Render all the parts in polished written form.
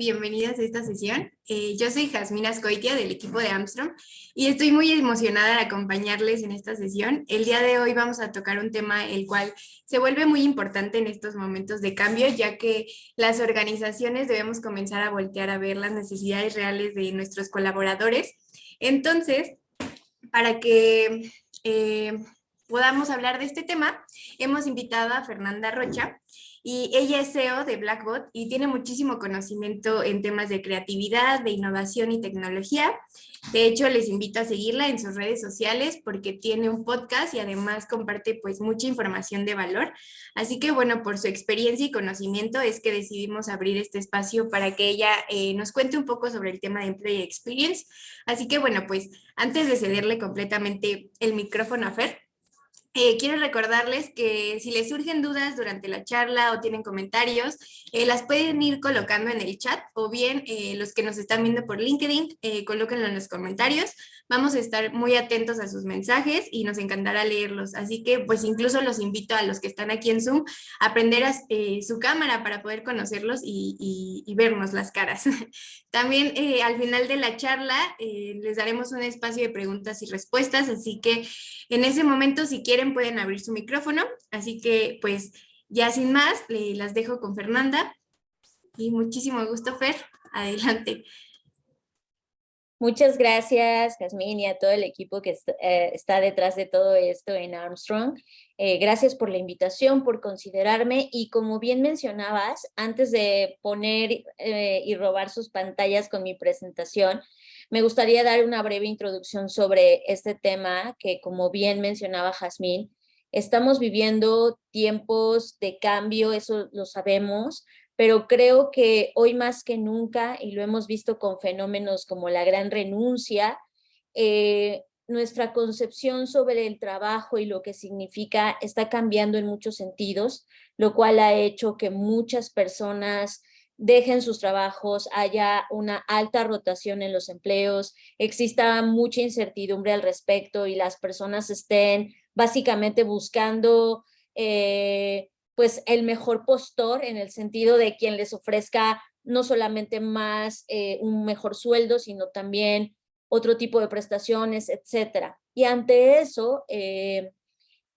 Bienvenidas a esta sesión. Yo soy Jasmine Azcoitia del equipo de Armstrong y estoy muy emocionada de acompañarles en esta sesión. El día de hoy vamos a tocar un tema el cual se vuelve muy importante en estos momentos de cambio, ya que las organizaciones debemos comenzar a voltear a ver las necesidades reales de nuestros colaboradores. Entonces, para que podamos hablar de este tema, hemos invitado a Fernanda Rocha y ella es CEO de Blackbot y tiene muchísimo conocimiento en temas de creatividad, de innovación y tecnología. De hecho, les invito a seguirla en sus redes sociales porque tiene un podcast y además comparte pues mucha información de valor. Así que bueno, por su experiencia y conocimiento es que decidimos abrir este espacio para que ella nos cuente un poco sobre el tema de Employee Experience. Así que bueno, pues antes de cederle completamente el micrófono a Fer, quiero recordarles que si les surgen dudas durante la charla o tienen comentarios, las pueden ir colocando en el chat o bien los que nos están viendo por LinkedIn, colóquenlo en los comentarios. Vamos a estar muy atentos a sus mensajes y nos encantará leerlos. Así que pues incluso los invito a los que están aquí en Zoom a prender su cámara para poder conocerlos y vernos las caras. También al final de la charla les daremos un espacio de preguntas y respuestas, así que en ese momento, si quieren, pueden abrir su micrófono. Así que, pues, ya sin más, las dejo con Fernanda. Y muchísimo gusto, Fer. Adelante. Muchas gracias, Jasmine, y a todo el equipo que está detrás de todo esto en Armstrong. Gracias por la invitación, por considerarme. Y como bien mencionabas, antes de poner y robar sus pantallas con mi presentación, me gustaría dar una breve introducción sobre este tema que, como bien mencionaba Jasmine, estamos viviendo tiempos de cambio, eso lo sabemos, pero creo que hoy más que nunca, y lo hemos visto con fenómenos como la gran renuncia, nuestra concepción sobre el trabajo y lo que significa está cambiando en muchos sentidos, lo cual ha hecho que muchas personas dejen sus trabajos, haya una alta rotación en los empleos, exista mucha incertidumbre al respecto y las personas estén básicamente buscando pues el mejor postor en el sentido de quien les ofrezca no solamente más un mejor sueldo, sino también otro tipo de prestaciones, etcétera. Y ante eso,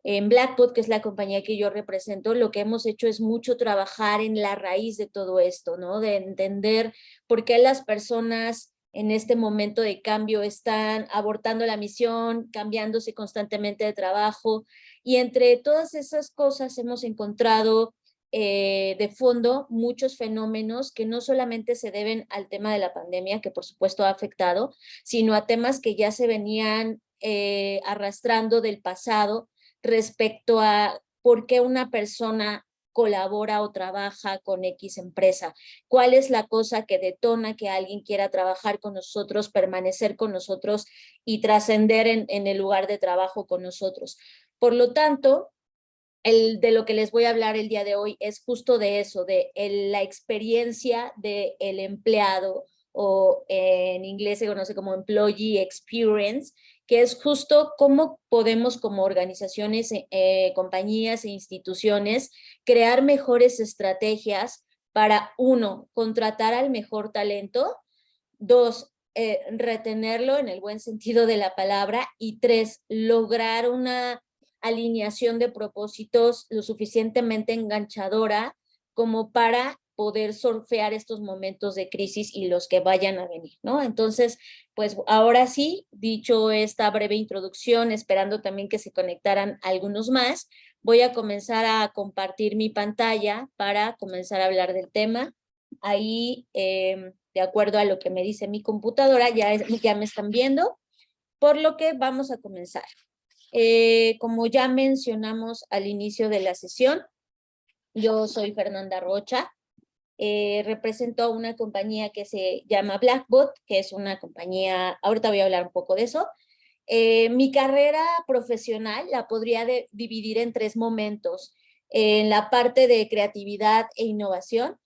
en Blackbot, que es la compañía que yo represento, lo que hemos hecho es mucho trabajar en la raíz de todo esto, ¿no? De entender por qué las personas en este momento de cambio están abortando la misión, cambiándose constantemente de trabajo, y entre todas esas cosas hemos encontrado de fondo muchos fenómenos que no solamente se deben al tema de la pandemia, que por supuesto ha afectado, sino a temas que ya se venían arrastrando del pasado respecto a por qué una persona colabora o trabaja con X empresa, cuál es la cosa que detona que alguien quiera trabajar con nosotros, permanecer con nosotros y trascender en el lugar de trabajo con nosotros. Por lo tanto, de lo que les voy a hablar el día de hoy es justo de eso, de la experiencia del empleado, o en inglés se conoce como employee experience, que es justo cómo podemos como organizaciones, compañías e instituciones crear mejores estrategias para, uno, contratar al mejor talento, dos, retenerlo en el buen sentido de la palabra, y tres, lograr una alineación de propósitos lo suficientemente enganchadora como para poder surfear estos momentos de crisis y los que vayan a venir, ¿no? Entonces, pues ahora sí, dicho esta breve introducción, esperando también que se conectaran algunos más, voy a comenzar a compartir mi pantalla para comenzar a hablar del tema. Ahí, de acuerdo a lo que me dice mi computadora, ya me están viendo, por lo que vamos a comenzar. Como ya mencionamos al inicio de la sesión, yo soy Fernanda Rocha, represento a una compañía que se llama Blackbot, que es una compañía, ahorita voy a hablar un poco de eso. Mi carrera profesional la podría dividir en tres momentos: en la parte de creatividad e innovación,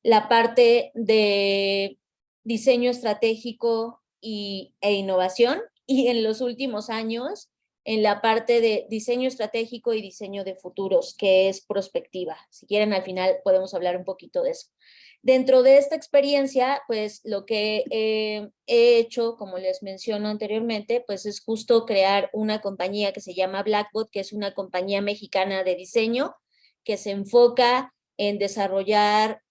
la parte de diseño estratégico e innovación, y en los últimos años en la parte de diseño estratégico y diseño de futuros, que es prospectiva. Si quieren, al final podemos hablar un poquito de eso. Dentro de esta experiencia, pues lo que he hecho, como les menciono anteriormente, pues es justo crear una compañía que se llama Blackbot, que es una compañía mexicana de diseño que se enfoca en desarrollar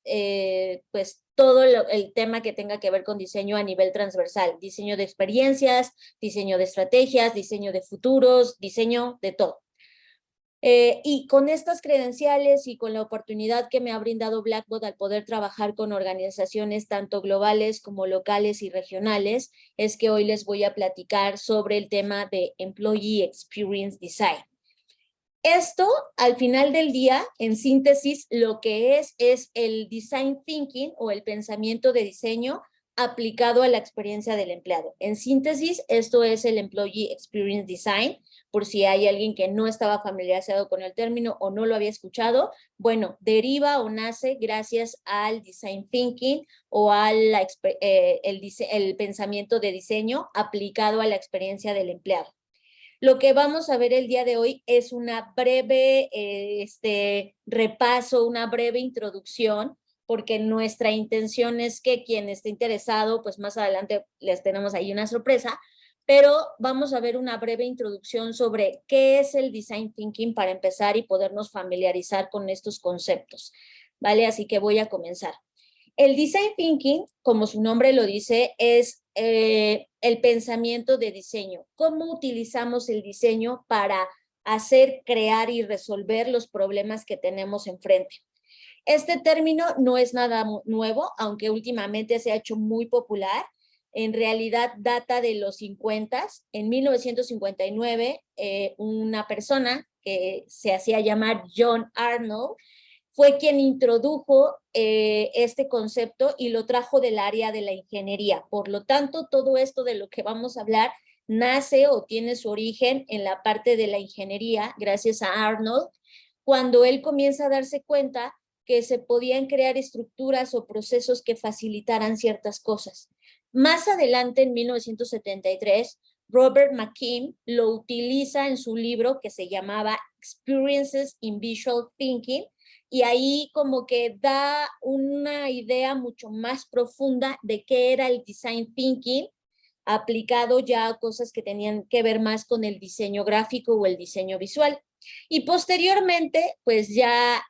pues todo el tema que tenga que ver con diseño a nivel transversal, diseño de experiencias, diseño de estrategias, diseño de futuros, diseño de todo. Y con estas credenciales y con la oportunidad que me ha brindado Blackbot al poder trabajar con organizaciones tanto globales como locales y regionales, es que hoy les voy a platicar sobre el tema de Employee Experience Design. Esto, al final del día, en síntesis, lo que es el design thinking o el pensamiento de diseño aplicado a la experiencia del empleado. En síntesis, esto es el Employee Experience Design, por si hay alguien que no estaba familiarizado con el término o no lo había escuchado. Bueno, deriva o nace gracias al design thinking o al el pensamiento de diseño aplicado a la experiencia del empleado. Lo que vamos a ver el día de hoy es una breve repaso, una breve introducción, porque nuestra intención es que quien esté interesado, pues más adelante les tenemos ahí una sorpresa, pero vamos a ver una breve introducción sobre qué es el design thinking para empezar y podernos familiarizar con estos conceptos, ¿vale? Así que voy a comenzar. El design thinking, como su nombre lo dice, es el pensamiento de diseño. ¿Cómo utilizamos el diseño para hacer, crear y resolver los problemas que tenemos enfrente? Este término no es nada nuevo, aunque últimamente se ha hecho muy popular. En realidad data de los 50. En 1959, una persona que se hacía llamar John Arnold fue quien introdujo este concepto y lo trajo del área de la ingeniería. Por lo tanto, todo esto de lo que vamos a hablar nace o tiene su origen en la parte de la ingeniería, gracias a Arnold, cuando él comienza a darse cuenta que se podían crear estructuras o procesos que facilitaran ciertas cosas. Más adelante, en 1973, Robert McKean lo utiliza en su libro que se llamaba Experiences in Visual Thinking, y ahí como que da una idea mucho más profunda de qué era el design thinking aplicado ya a cosas que tenían que ver más con el diseño gráfico o el diseño visual. Y posteriormente, pues ya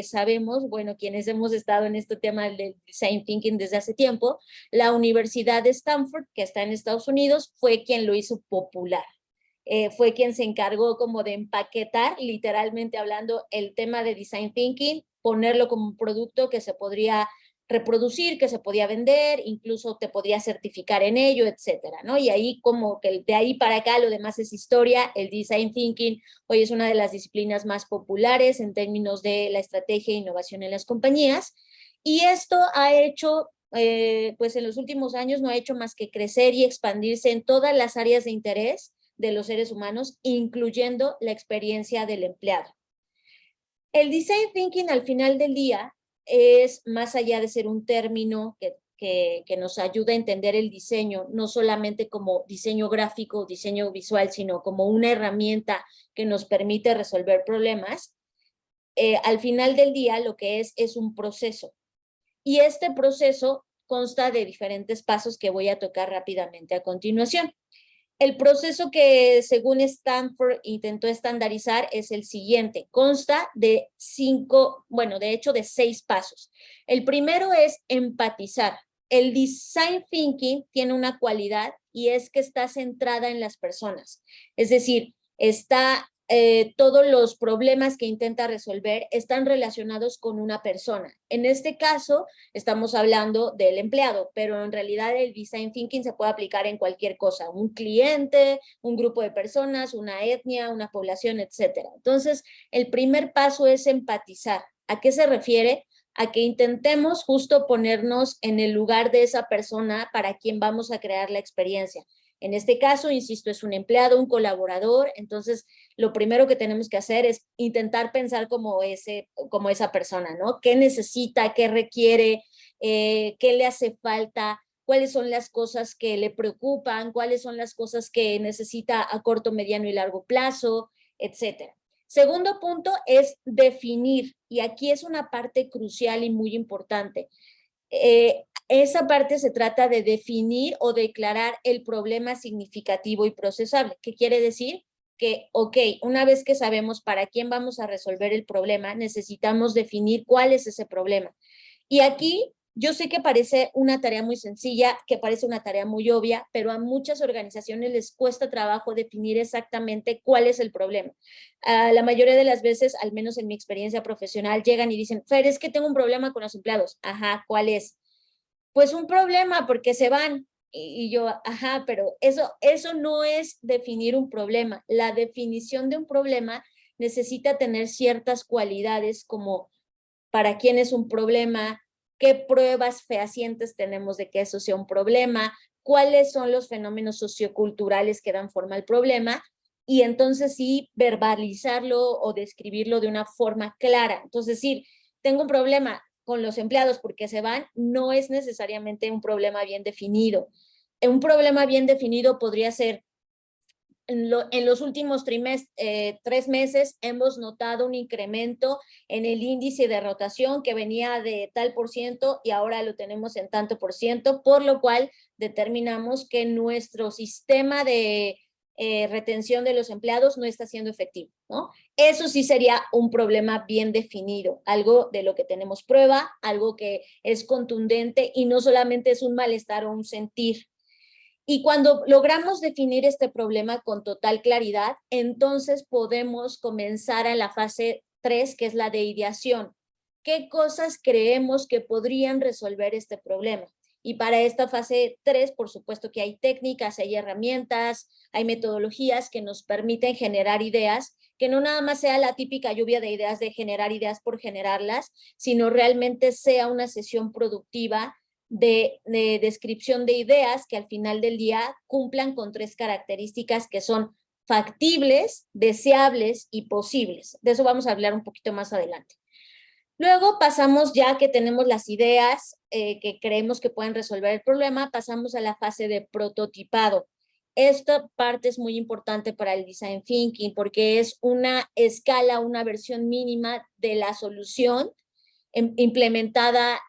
sabemos, bueno, quienes hemos estado en este tema del design thinking desde hace tiempo, la Universidad de Stanford, que está en Estados Unidos, fue quien lo hizo popular. Fue quien se encargó como de empaquetar, literalmente hablando, el tema de design thinking, ponerlo como un producto que se podría reproducir, que se podía vender, incluso te podía certificar en ello, etcétera, ¿no? Y ahí como que de ahí para acá lo demás es historia. El design thinking hoy es una de las disciplinas más populares en términos de la estrategia e innovación en las compañías, y esto ha hecho pues en los últimos años no ha hecho más que crecer y expandirse en todas las áreas de interés de los seres humanos, incluyendo la experiencia del empleado. El design thinking al final del día es más allá de ser un término que nos ayuda a entender el diseño, no solamente como diseño gráfico, diseño visual, sino como una herramienta que nos permite resolver problemas. Al final del día lo que es un proceso. Y este proceso consta de diferentes pasos que voy a tocar rápidamente a continuación. El proceso que según Stanford intentó estandarizar es el siguiente. Consta de de 6 pasos. El primero es empatizar. El design thinking tiene una cualidad y es que está centrada en las personas. Es decir, todos los problemas que intenta resolver están relacionados con una persona. En este caso, estamos hablando del empleado, pero en realidad el design thinking se puede aplicar en cualquier cosa, un cliente, un grupo de personas, una etnia, una población, etcétera. Entonces, el primer paso es empatizar. ¿A qué se refiere? A que intentemos justo ponernos en el lugar de esa persona para quien vamos a crear la experiencia. En este caso, insisto, es un empleado, un colaborador. Entonces, lo primero que tenemos que hacer es intentar pensar como esa persona, ¿no? ¿Qué necesita? ¿Qué requiere? ¿Qué le hace falta? cuáles son las cosas que le preocupan, cuáles son las cosas que necesita a corto, mediano y largo plazo, etcétera. Segundo punto es definir, y aquí es una parte crucial y muy importante. Esa parte se trata de definir o declarar el problema significativo y procesable. ¿Qué quiere decir? Que, ok, una vez que sabemos para quién vamos a resolver el problema, necesitamos definir cuál es ese problema. Y aquí yo sé que parece una tarea muy sencilla, que parece una tarea muy obvia, pero a muchas organizaciones les cuesta trabajo definir exactamente cuál es el problema. La mayoría de las veces, al menos en mi experiencia profesional, llegan y dicen, Fer, es que tengo un problema con los empleados. Ajá, ¿cuál es? Pues un problema porque se van. Y yo, ajá, pero eso no es definir un problema. La definición de un problema necesita tener ciertas cualidades como para quién es un problema, qué pruebas fehacientes tenemos de que eso sea un problema, cuáles son los fenómenos socioculturales que dan forma al problema, y entonces sí verbalizarlo o describirlo de una forma clara. Entonces decir, tengo un problema con los empleados porque se van, no es necesariamente un problema bien definido. Un problema bien definido podría ser en los últimos 3 meses hemos notado un incremento en el índice de rotación que venía de tal por ciento y ahora lo tenemos en tanto por ciento, por lo cual determinamos que nuestro sistema de retención de los empleados no está siendo efectivo, ¿no? Eso sí sería un problema bien definido, algo de lo que tenemos prueba, algo que es contundente y no solamente es un malestar o un sentir. Y cuando logramos definir este problema con total claridad, entonces podemos comenzar a la fase 3, que es la de ideación. ¿Qué cosas creemos que podrían resolver este problema? Y para esta fase 3, por supuesto que hay técnicas, hay herramientas, hay metodologías que nos permiten generar ideas, que no nada más sea la típica lluvia de ideas de generar ideas por generarlas, sino realmente sea una sesión productiva de descripción de ideas que al final del día cumplan con 3 características que son factibles, deseables y posibles. De eso vamos a hablar un poquito más adelante. Luego pasamos, ya que tenemos las ideas que creemos que pueden resolver el problema, pasamos a la fase de prototipado. Esta parte es muy importante para el design thinking porque es una escala, una versión mínima de la solución implementada,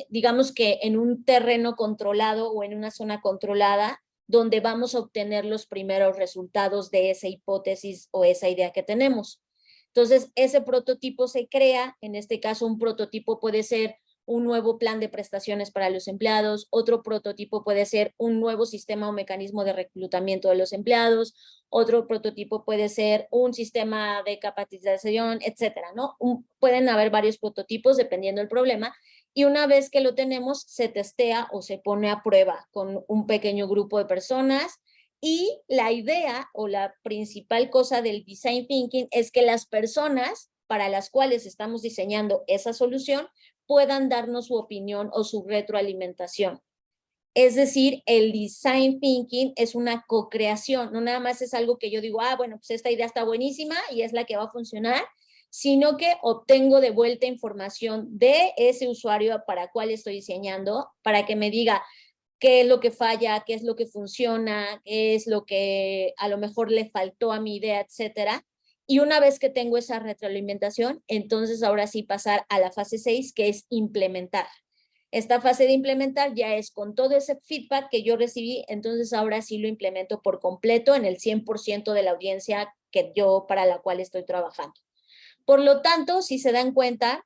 digamos que en un terreno controlado o en una zona controlada, donde vamos a obtener los primeros resultados de esa hipótesis o esa idea que tenemos. Entonces, ese prototipo se crea, en este caso un prototipo puede ser un nuevo plan de prestaciones para los empleados, otro prototipo puede ser un nuevo sistema o mecanismo de reclutamiento de los empleados, otro prototipo puede ser un sistema de capacitación, etcétera, ¿no? Pueden haber varios prototipos dependiendo del problema, y una vez que lo tenemos, se testea o se pone a prueba con un pequeño grupo de personas. Y la idea o la principal cosa del design thinking es que las personas para las cuales estamos diseñando esa solución puedan darnos su opinión o su retroalimentación. Es decir, el design thinking es una co-creación, no nada más es algo que yo digo, bueno, pues esta idea está buenísima y es la que va a funcionar, sino que obtengo de vuelta información de ese usuario para cual estoy diseñando, para que me diga qué es lo que falla, qué es lo que funciona, qué es lo que a lo mejor le faltó a mi idea, etcétera. Y una vez que tengo esa retroalimentación, entonces ahora sí pasar a la fase 6, que es implementar. Esta fase de implementar ya es con todo ese feedback que yo recibí, entonces ahora sí lo implemento por completo en el 100% de la audiencia para la cual estoy trabajando. Por lo tanto, si se dan cuenta,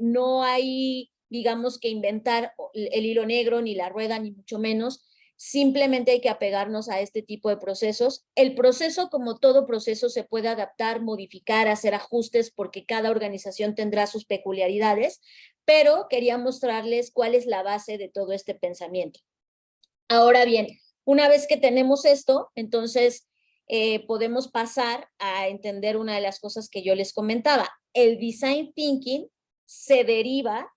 no hay, digamos, que inventar el hilo negro, ni la rueda, ni mucho menos. Simplemente hay que apegarnos a este tipo de procesos. El proceso, como todo proceso, se puede adaptar, modificar, hacer ajustes, porque cada organización tendrá sus peculiaridades, pero quería mostrarles cuál es la base de todo este pensamiento. Ahora bien, una vez que tenemos esto, entonces podemos pasar a entender una de las cosas que yo les comentaba. El design thinking se deriva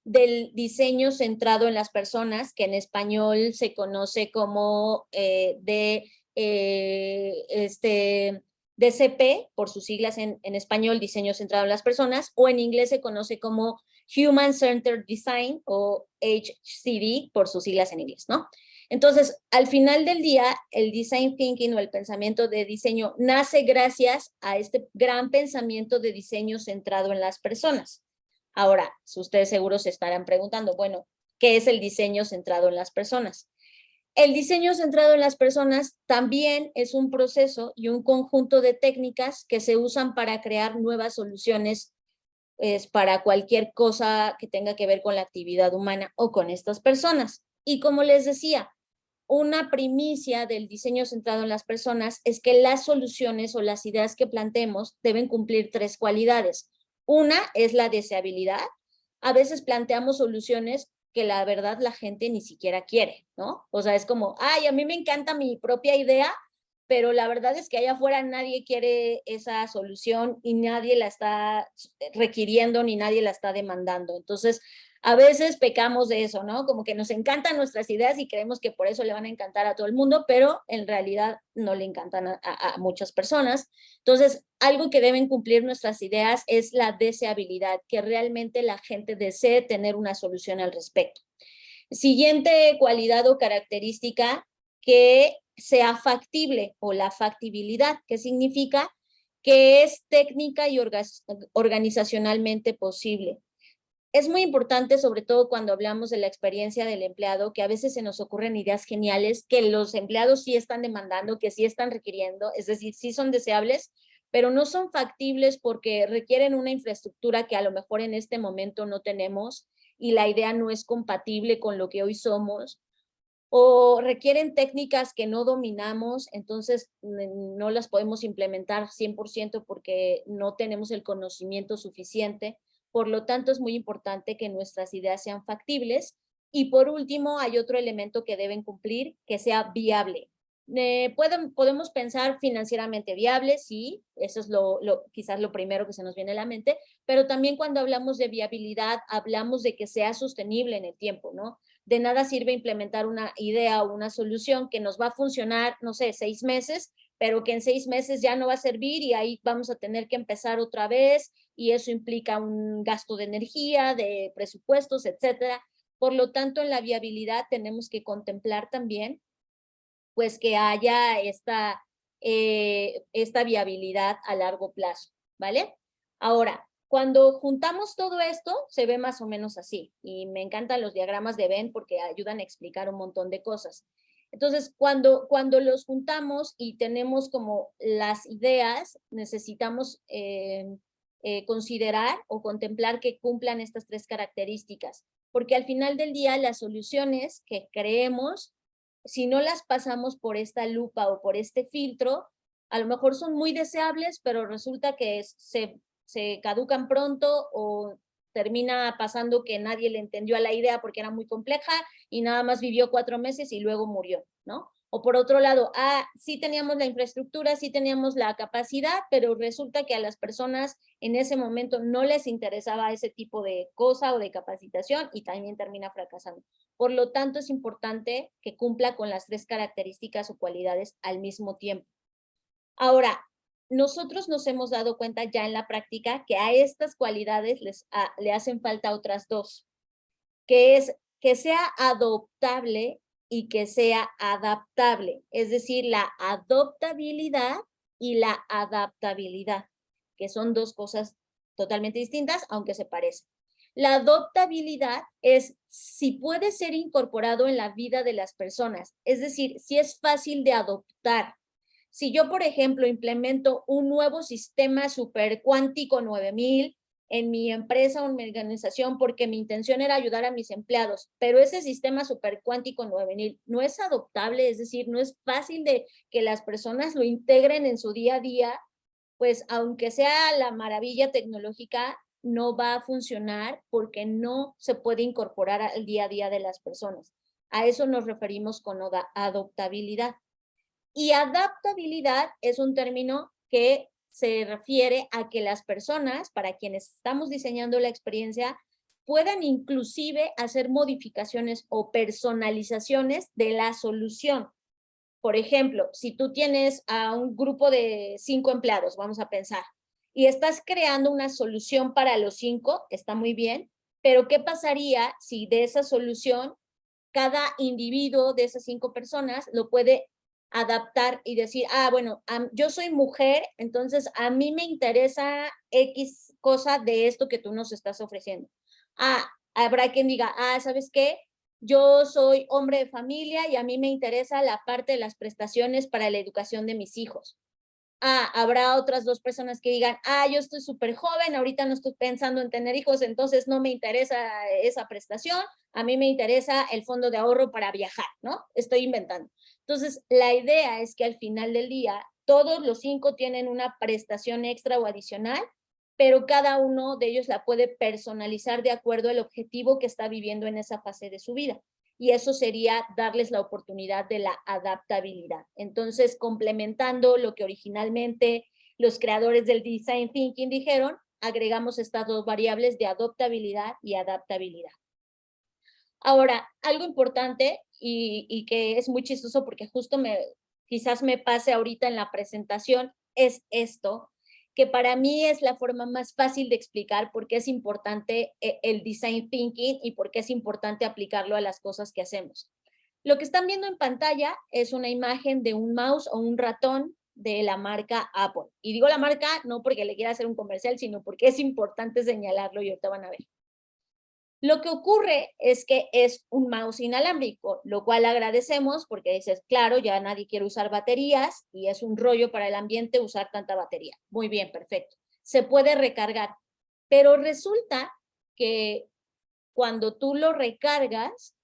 del diseño centrado en las personas, que en español se conoce como DCP, por sus siglas en español, diseño centrado en las personas, o en inglés se conoce como Human Centered Design o HCD por sus siglas en inglés, ¿no? Entonces, al final del día, el design thinking o el pensamiento de diseño nace gracias a este gran pensamiento de diseño centrado en las personas. Ahora, ustedes seguro se estarán preguntando, bueno, ¿qué es el diseño centrado en las personas? El diseño centrado en las personas también es un proceso y un conjunto de técnicas que se usan para crear nuevas soluciones para cualquier cosa que tenga que ver con la actividad humana o con estas personas. Y como les decía, una primicia del diseño centrado en las personas es que las soluciones o las ideas que planteemos deben cumplir 3 cualidades. Una es la deseabilidad. A veces planteamos soluciones que la verdad la gente ni siquiera quiere, ¿no? O sea, es como, ay, a mí me encanta mi propia idea, pero la verdad es que allá afuera nadie quiere esa solución y nadie la está requiriendo ni nadie la está demandando. Entonces, a veces pecamos de eso, ¿no? Como que nos encantan nuestras ideas y creemos que por eso le van a encantar a todo el mundo, pero en realidad no le encantan a muchas personas. Entonces, algo que deben cumplir nuestras ideas es la deseabilidad, que realmente la gente desee tener una solución al respecto. Siguiente cualidad o característica, que sea factible o la factibilidad, que significa que es técnica y organizacionalmente posible. Es muy importante, sobre todo cuando hablamos de la experiencia del empleado, que a veces se nos ocurren ideas geniales que los empleados sí están demandando, que sí están requiriendo, es decir, sí son deseables, pero no son factibles porque requieren una infraestructura que a lo mejor en este momento no tenemos y la idea no es compatible con lo que hoy somos, o requieren técnicas que no dominamos, entonces no las podemos implementar 100% porque no tenemos el conocimiento suficiente. Por lo tanto, es muy importante que nuestras ideas sean factibles. Y por último, hay otro elemento que deben cumplir, que sea viable. Podemos pensar financieramente viable, sí, eso es quizás lo primero que se nos viene a la mente, pero también cuando hablamos de viabilidad, hablamos de que sea sostenible en el tiempo, ¿no? De nada sirve implementar una idea o una solución que nos va a funcionar, no sé, 6 meses, pero que en 6 meses ya no va a servir y ahí vamos a tener que empezar otra vez y eso implica un gasto de energía, de presupuestos, etcétera. Por lo tanto, en la viabilidad tenemos que contemplar también pues que haya esta viabilidad a largo plazo, ¿vale? Ahora, cuando juntamos todo esto, se ve más o menos así. Y me encantan los diagramas de Venn porque ayudan a explicar un montón de cosas. Entonces, cuando los juntamos y tenemos como las ideas, necesitamos considerar o contemplar que cumplan estas 3 características. Porque al final del día, las soluciones que creemos, si no las pasamos por esta lupa o por este filtro, a lo mejor son muy deseables, pero resulta que se caducan pronto o termina pasando que nadie le entendió a la idea porque era muy compleja y nada más vivió 4 meses y luego murió, ¿no? O por otro lado, sí teníamos la infraestructura, sí teníamos la capacidad, pero resulta que a las personas en ese momento no les interesaba ese tipo de cosa o de capacitación y también termina fracasando. Por lo tanto, es importante que cumpla con las 3 características o cualidades al mismo tiempo. Ahora, nosotros nos hemos dado cuenta ya en la práctica que a estas cualidades le hacen falta otras 2, que es que sea adoptable y que sea adaptable, es decir, la adoptabilidad y la adaptabilidad, que son 2 cosas totalmente distintas, aunque se parecen. La adoptabilidad es si puede ser incorporado en la vida de las personas, es decir, si es fácil de adoptar. Si yo, por ejemplo, implemento un nuevo sistema supercuántico 9000 en mi empresa o en mi organización porque mi intención era ayudar a mis empleados, pero ese sistema supercuántico 9000 no es adoptable, es decir, no es fácil de que las personas lo integren en su día a día, pues aunque sea la maravilla tecnológica, no va a funcionar porque no se puede incorporar al día a día de las personas. A eso nos referimos con adoptabilidad. Y adaptabilidad es un término que se refiere a que las personas, para quienes estamos diseñando la experiencia, puedan inclusive hacer modificaciones o personalizaciones de la solución. Por ejemplo, si tú tienes a un grupo de 5 empleados, vamos a pensar, y estás creando una solución para los 5, está muy bien, Pero ¿qué pasaría si de esa solución cada individuo de esas 5 personas lo puede adaptar y decir, bueno, yo soy mujer, entonces a mí me interesa X cosa de esto que tú nos estás ofreciendo. Habrá quien diga, ¿sabes qué? Yo soy hombre de familia y a mí me interesa la parte de las prestaciones para la educación de mis hijos. Habrá otras 2 personas que digan, yo estoy súper joven, ahorita no estoy pensando en tener hijos, entonces no me interesa esa prestación, a mí me interesa el fondo de ahorro para viajar, ¿no? Estoy inventando. Entonces, la idea es que al final del día, todos los 5 tienen una prestación extra o adicional, pero cada uno de ellos la puede personalizar de acuerdo al objetivo que está viviendo en esa fase de su vida. Y eso sería darles la oportunidad de la adaptabilidad. Entonces, complementando lo que originalmente los creadores del Design Thinking dijeron, agregamos estas 2 variables de adaptabilidad y adaptabilidad. Ahora, algo importante y que es muy chistoso porque justo quizás me pase ahorita en la presentación, es esto, que para mí es la forma más fácil de explicar por qué es importante el design thinking y por qué es importante aplicarlo a las cosas que hacemos. Lo que están viendo en pantalla es una imagen de un mouse o un ratón de la marca Apple. Y digo la marca no porque le quiera hacer un comercial, sino porque es importante señalarlo y ahorita van a ver. Lo que ocurre es que es un mouse inalámbrico, lo cual agradecemos porque dices, claro, ya nadie quiere usar baterías y es un rollo para el ambiente usar tanta batería. Muy bien, perfecto. Se puede recargar, pero resulta que cuando tú lo recargas,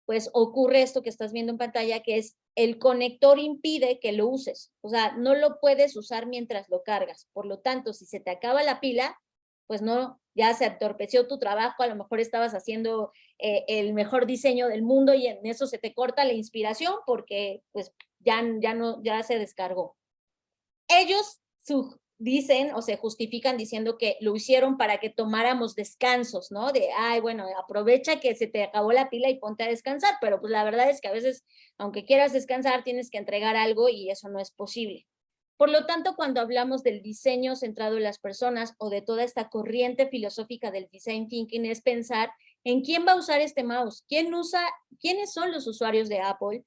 pues ocurre esto que estás viendo en pantalla, que es el conector impide que lo uses. O sea, no lo puedes usar mientras lo cargas. Por lo tanto, si se te acaba la pila, pues no, ya se entorpeció tu trabajo, a lo mejor estabas haciendo el mejor diseño del mundo y en eso se te corta la inspiración porque pues ya se descargó. Ellos dicen o se justifican diciendo que lo hicieron para que tomáramos descansos, ¿no? De, bueno, aprovecha que se te acabó la pila y ponte a descansar, pero pues la verdad es que a veces, aunque quieras descansar, tienes que entregar algo y eso no es posible. Por lo tanto, cuando hablamos del diseño centrado en las personas o de toda esta corriente filosófica del design thinking es pensar en quién va a usar este mouse, quiénes son los usuarios de Apple,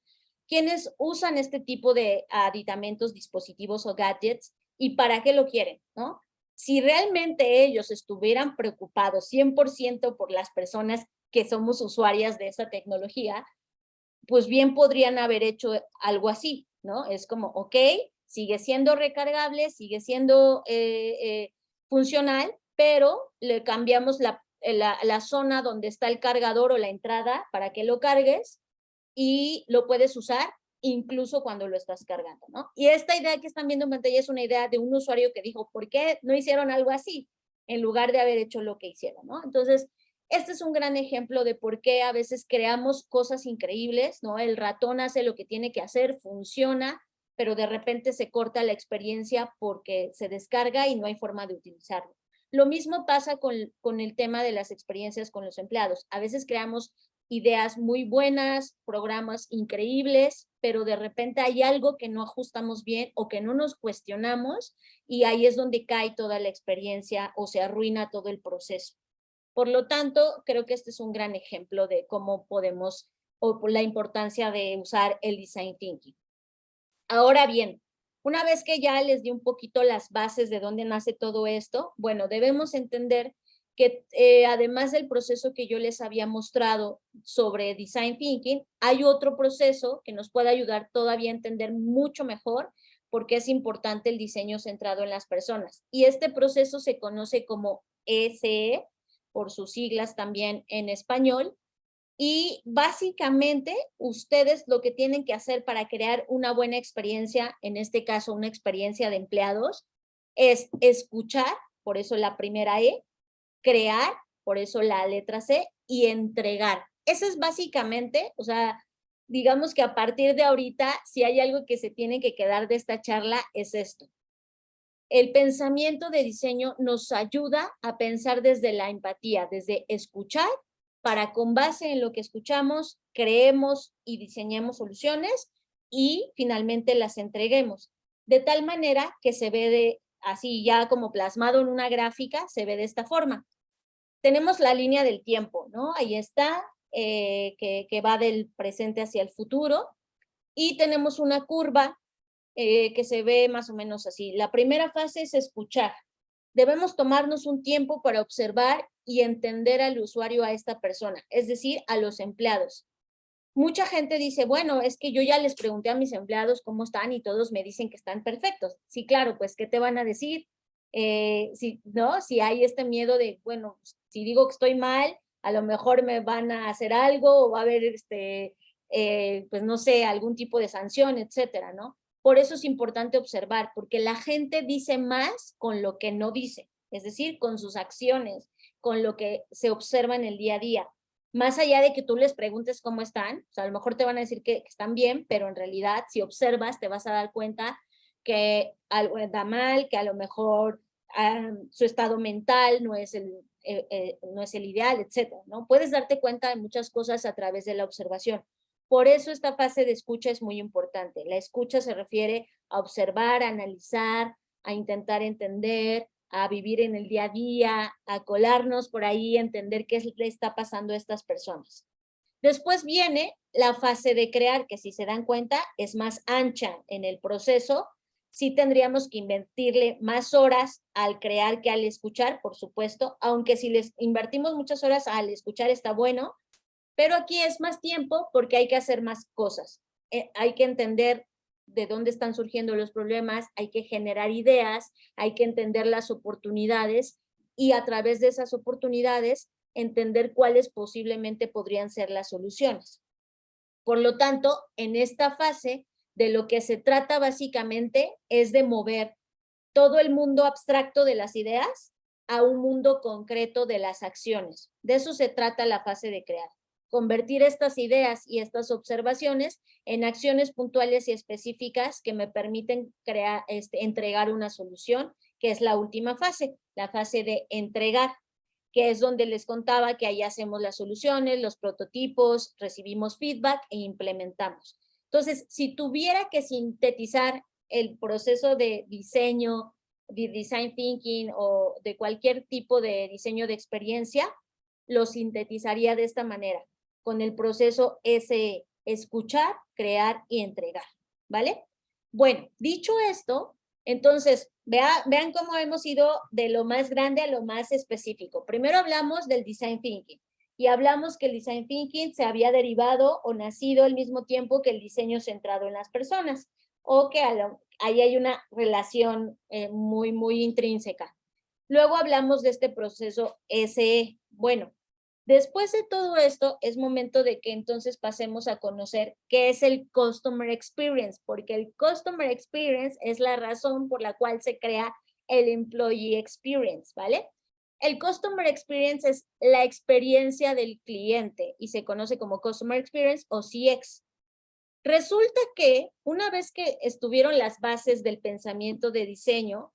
quiénes usan este tipo de aditamentos, dispositivos o gadgets y para qué lo quieren, ¿no? Si realmente ellos estuvieran preocupados 100% por las personas que somos usuarias de esa tecnología, pues bien podrían haber hecho algo así, ¿no? Es como, ok, sigue siendo recargable, sigue siendo funcional, pero le cambiamos la zona donde está el cargador o la entrada para que lo cargues y lo puedes usar incluso cuando lo estás cargando, ¿no? Y esta idea que están viendo en pantalla es una idea de un usuario que dijo, ¿por qué no hicieron algo así? En lugar de haber hecho lo que hicieron, ¿no? Entonces, este es un gran ejemplo de por qué a veces creamos cosas increíbles, ¿no? El ratón hace lo que tiene que hacer, funciona, pero de repente se corta la experiencia porque se descarga y no hay forma de utilizarlo. Lo mismo pasa con el tema de las experiencias con los empleados. A veces creamos ideas muy buenas, programas increíbles, pero de repente hay algo que no ajustamos bien o que no nos cuestionamos y ahí es donde cae toda la experiencia o se arruina todo el proceso. Por lo tanto, creo que este es un gran ejemplo de cómo podemos o por la importancia de usar el design thinking. Ahora bien, una vez que ya les di un poquito las bases de dónde nace todo esto, bueno, debemos entender que además del proceso que yo les había mostrado sobre design thinking, hay otro proceso que nos puede ayudar todavía a entender mucho mejor por qué es importante el diseño centrado en las personas. Y este proceso se conoce como ESE, por sus siglas también en español, y básicamente ustedes lo que tienen que hacer para crear una buena experiencia, en este caso una experiencia de empleados, es escuchar, por eso la primera E, crear, por eso la letra C, y entregar. Eso es básicamente, o sea, digamos que a partir de ahorita, si hay algo que se tiene que quedar de esta charla, es esto. El pensamiento de diseño nos ayuda a pensar desde la empatía, desde escuchar, para con base en lo que escuchamos, creemos y diseñemos soluciones y finalmente las entreguemos. De tal manera que se ve así ya como plasmado en una gráfica, se ve de esta forma. tenemos la línea del tiempo, ¿no? Ahí está, que va del presente hacia el futuro, y tenemos una curva que se ve más o menos así. La primera fase es escuchar. Debemos tomarnos un tiempo para observar y entender al usuario, a esta persona, es decir, a los empleados. Mucha gente dice, bueno, es que yo ya les pregunté a mis empleados cómo están y todos me dicen que están perfectos. Sí, claro, pues, ¿qué te van a decir? ¿No? Si hay este miedo de, bueno, si digo que estoy mal, a lo mejor me van a hacer algo o va a haber, pues no sé, algún tipo de sanción, etcétera, ¿no? Por eso es importante observar, porque la gente dice más con lo que no dice, es decir, con sus acciones, con lo que se observa en el día a día. Más allá de que tú les preguntes cómo están, o sea, a lo mejor te van a decir que están bien, pero en realidad, si observas, te vas a dar cuenta que algo anda mal, que a lo mejor su estado mental no es el ideal, etcétera, ¿no? Puedes darte cuenta de muchas cosas a través de la observación. Por eso esta fase de escucha es muy importante. La escucha se refiere a observar, a analizar, a intentar entender, a vivir en el día a día, a colarnos por ahí, a entender qué le está pasando a estas personas. Después viene la fase de crear, que si se dan cuenta es más ancha en el proceso. Sí tendríamos que invertirle más horas al crear que al escuchar, por supuesto, aunque si les invertimos muchas horas al escuchar está bueno, pero aquí es más tiempo porque hay que hacer más cosas. Hay que entender de dónde están surgiendo los problemas, hay que generar ideas, hay que entender las oportunidades y a través de esas oportunidades entender cuáles posiblemente podrían ser las soluciones. Por lo tanto, en esta fase de lo que se trata básicamente es de mover todo el mundo abstracto de las ideas a un mundo concreto de las acciones. De eso se trata la fase de crear. Convertir estas ideas y estas observaciones en acciones puntuales y específicas que me permiten entregar una solución, que es la última fase, la fase de entregar, que es donde les contaba que ahí hacemos las soluciones, los prototipos, recibimos feedback e implementamos. Entonces, si tuviera que sintetizar el proceso de diseño, de design thinking o de cualquier tipo de diseño de experiencia, lo sintetizaría de esta manera, con el proceso ese escuchar, crear y entregar, ¿vale? Bueno, dicho esto, entonces, vean cómo hemos ido de lo más grande a lo más específico. Primero hablamos del design thinking y hablamos que el design thinking se había derivado o nacido al mismo tiempo que el diseño centrado en las personas, o que ahí hay una relación muy, muy intrínseca. Luego hablamos de este proceso SE. Bueno, después de todo esto, es momento de que entonces pasemos a conocer qué es el Customer Experience, porque el Customer Experience es la razón por la cual se crea el Employee Experience, ¿vale? El Customer Experience es la experiencia del cliente y se conoce como Customer Experience o CX. Resulta que una vez que estuvieron las bases del pensamiento de diseño,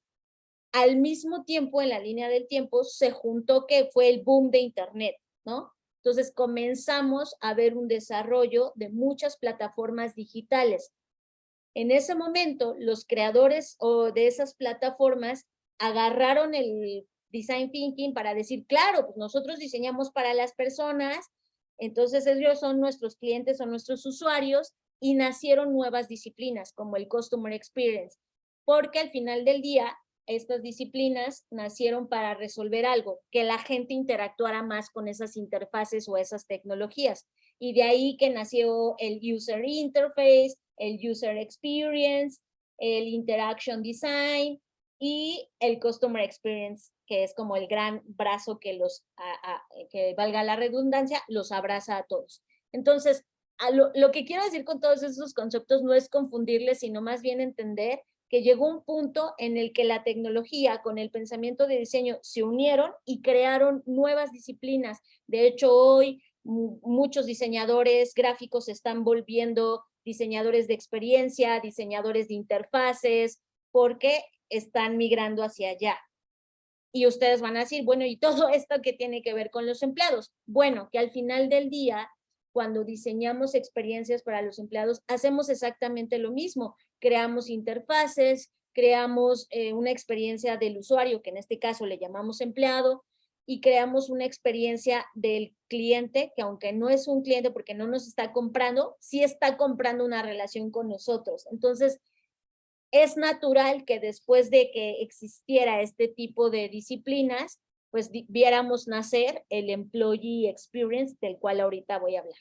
al mismo tiempo en la línea del tiempo se juntó que fue el boom de Internet, ¿no? Entonces comenzamos a ver un desarrollo de muchas plataformas digitales. En ese momento, los creadores de esas plataformas agarraron el design thinking para decir, claro, pues nosotros diseñamos para las personas, entonces ellos son nuestros clientes, son nuestros usuarios, y nacieron nuevas disciplinas como el Customer Experience, porque al final del día estas disciplinas nacieron para resolver algo, que la gente interactuara más con esas interfaces o esas tecnologías. Y de ahí que nació el User Interface, el User Experience, el Interaction Design y el Customer Experience, que es como el gran brazo que que valga la redundancia, los abraza a todos. Entonces, lo que quiero decir con todos esos conceptos no es confundirles, sino más bien entender que llegó un punto en el que la tecnología con el pensamiento de diseño se unieron y crearon nuevas disciplinas. De hecho, hoy muchos diseñadores gráficos se están volviendo diseñadores de experiencia, diseñadores de interfaces, porque están migrando hacia allá. Y ustedes van a decir, bueno, ¿y todo esto qué tiene que ver con los empleados? Bueno, que al final del día, cuando diseñamos experiencias para los empleados, hacemos exactamente lo mismo. Creamos interfaces, creamos una experiencia del usuario, que en este caso le llamamos empleado, y creamos una experiencia del cliente, que aunque no es un cliente porque no nos está comprando, sí está comprando una relación con nosotros. Entonces, es natural que después de que existiera este tipo de disciplinas, pues viéramos nacer el Employee Experience, del cual ahorita voy a hablar.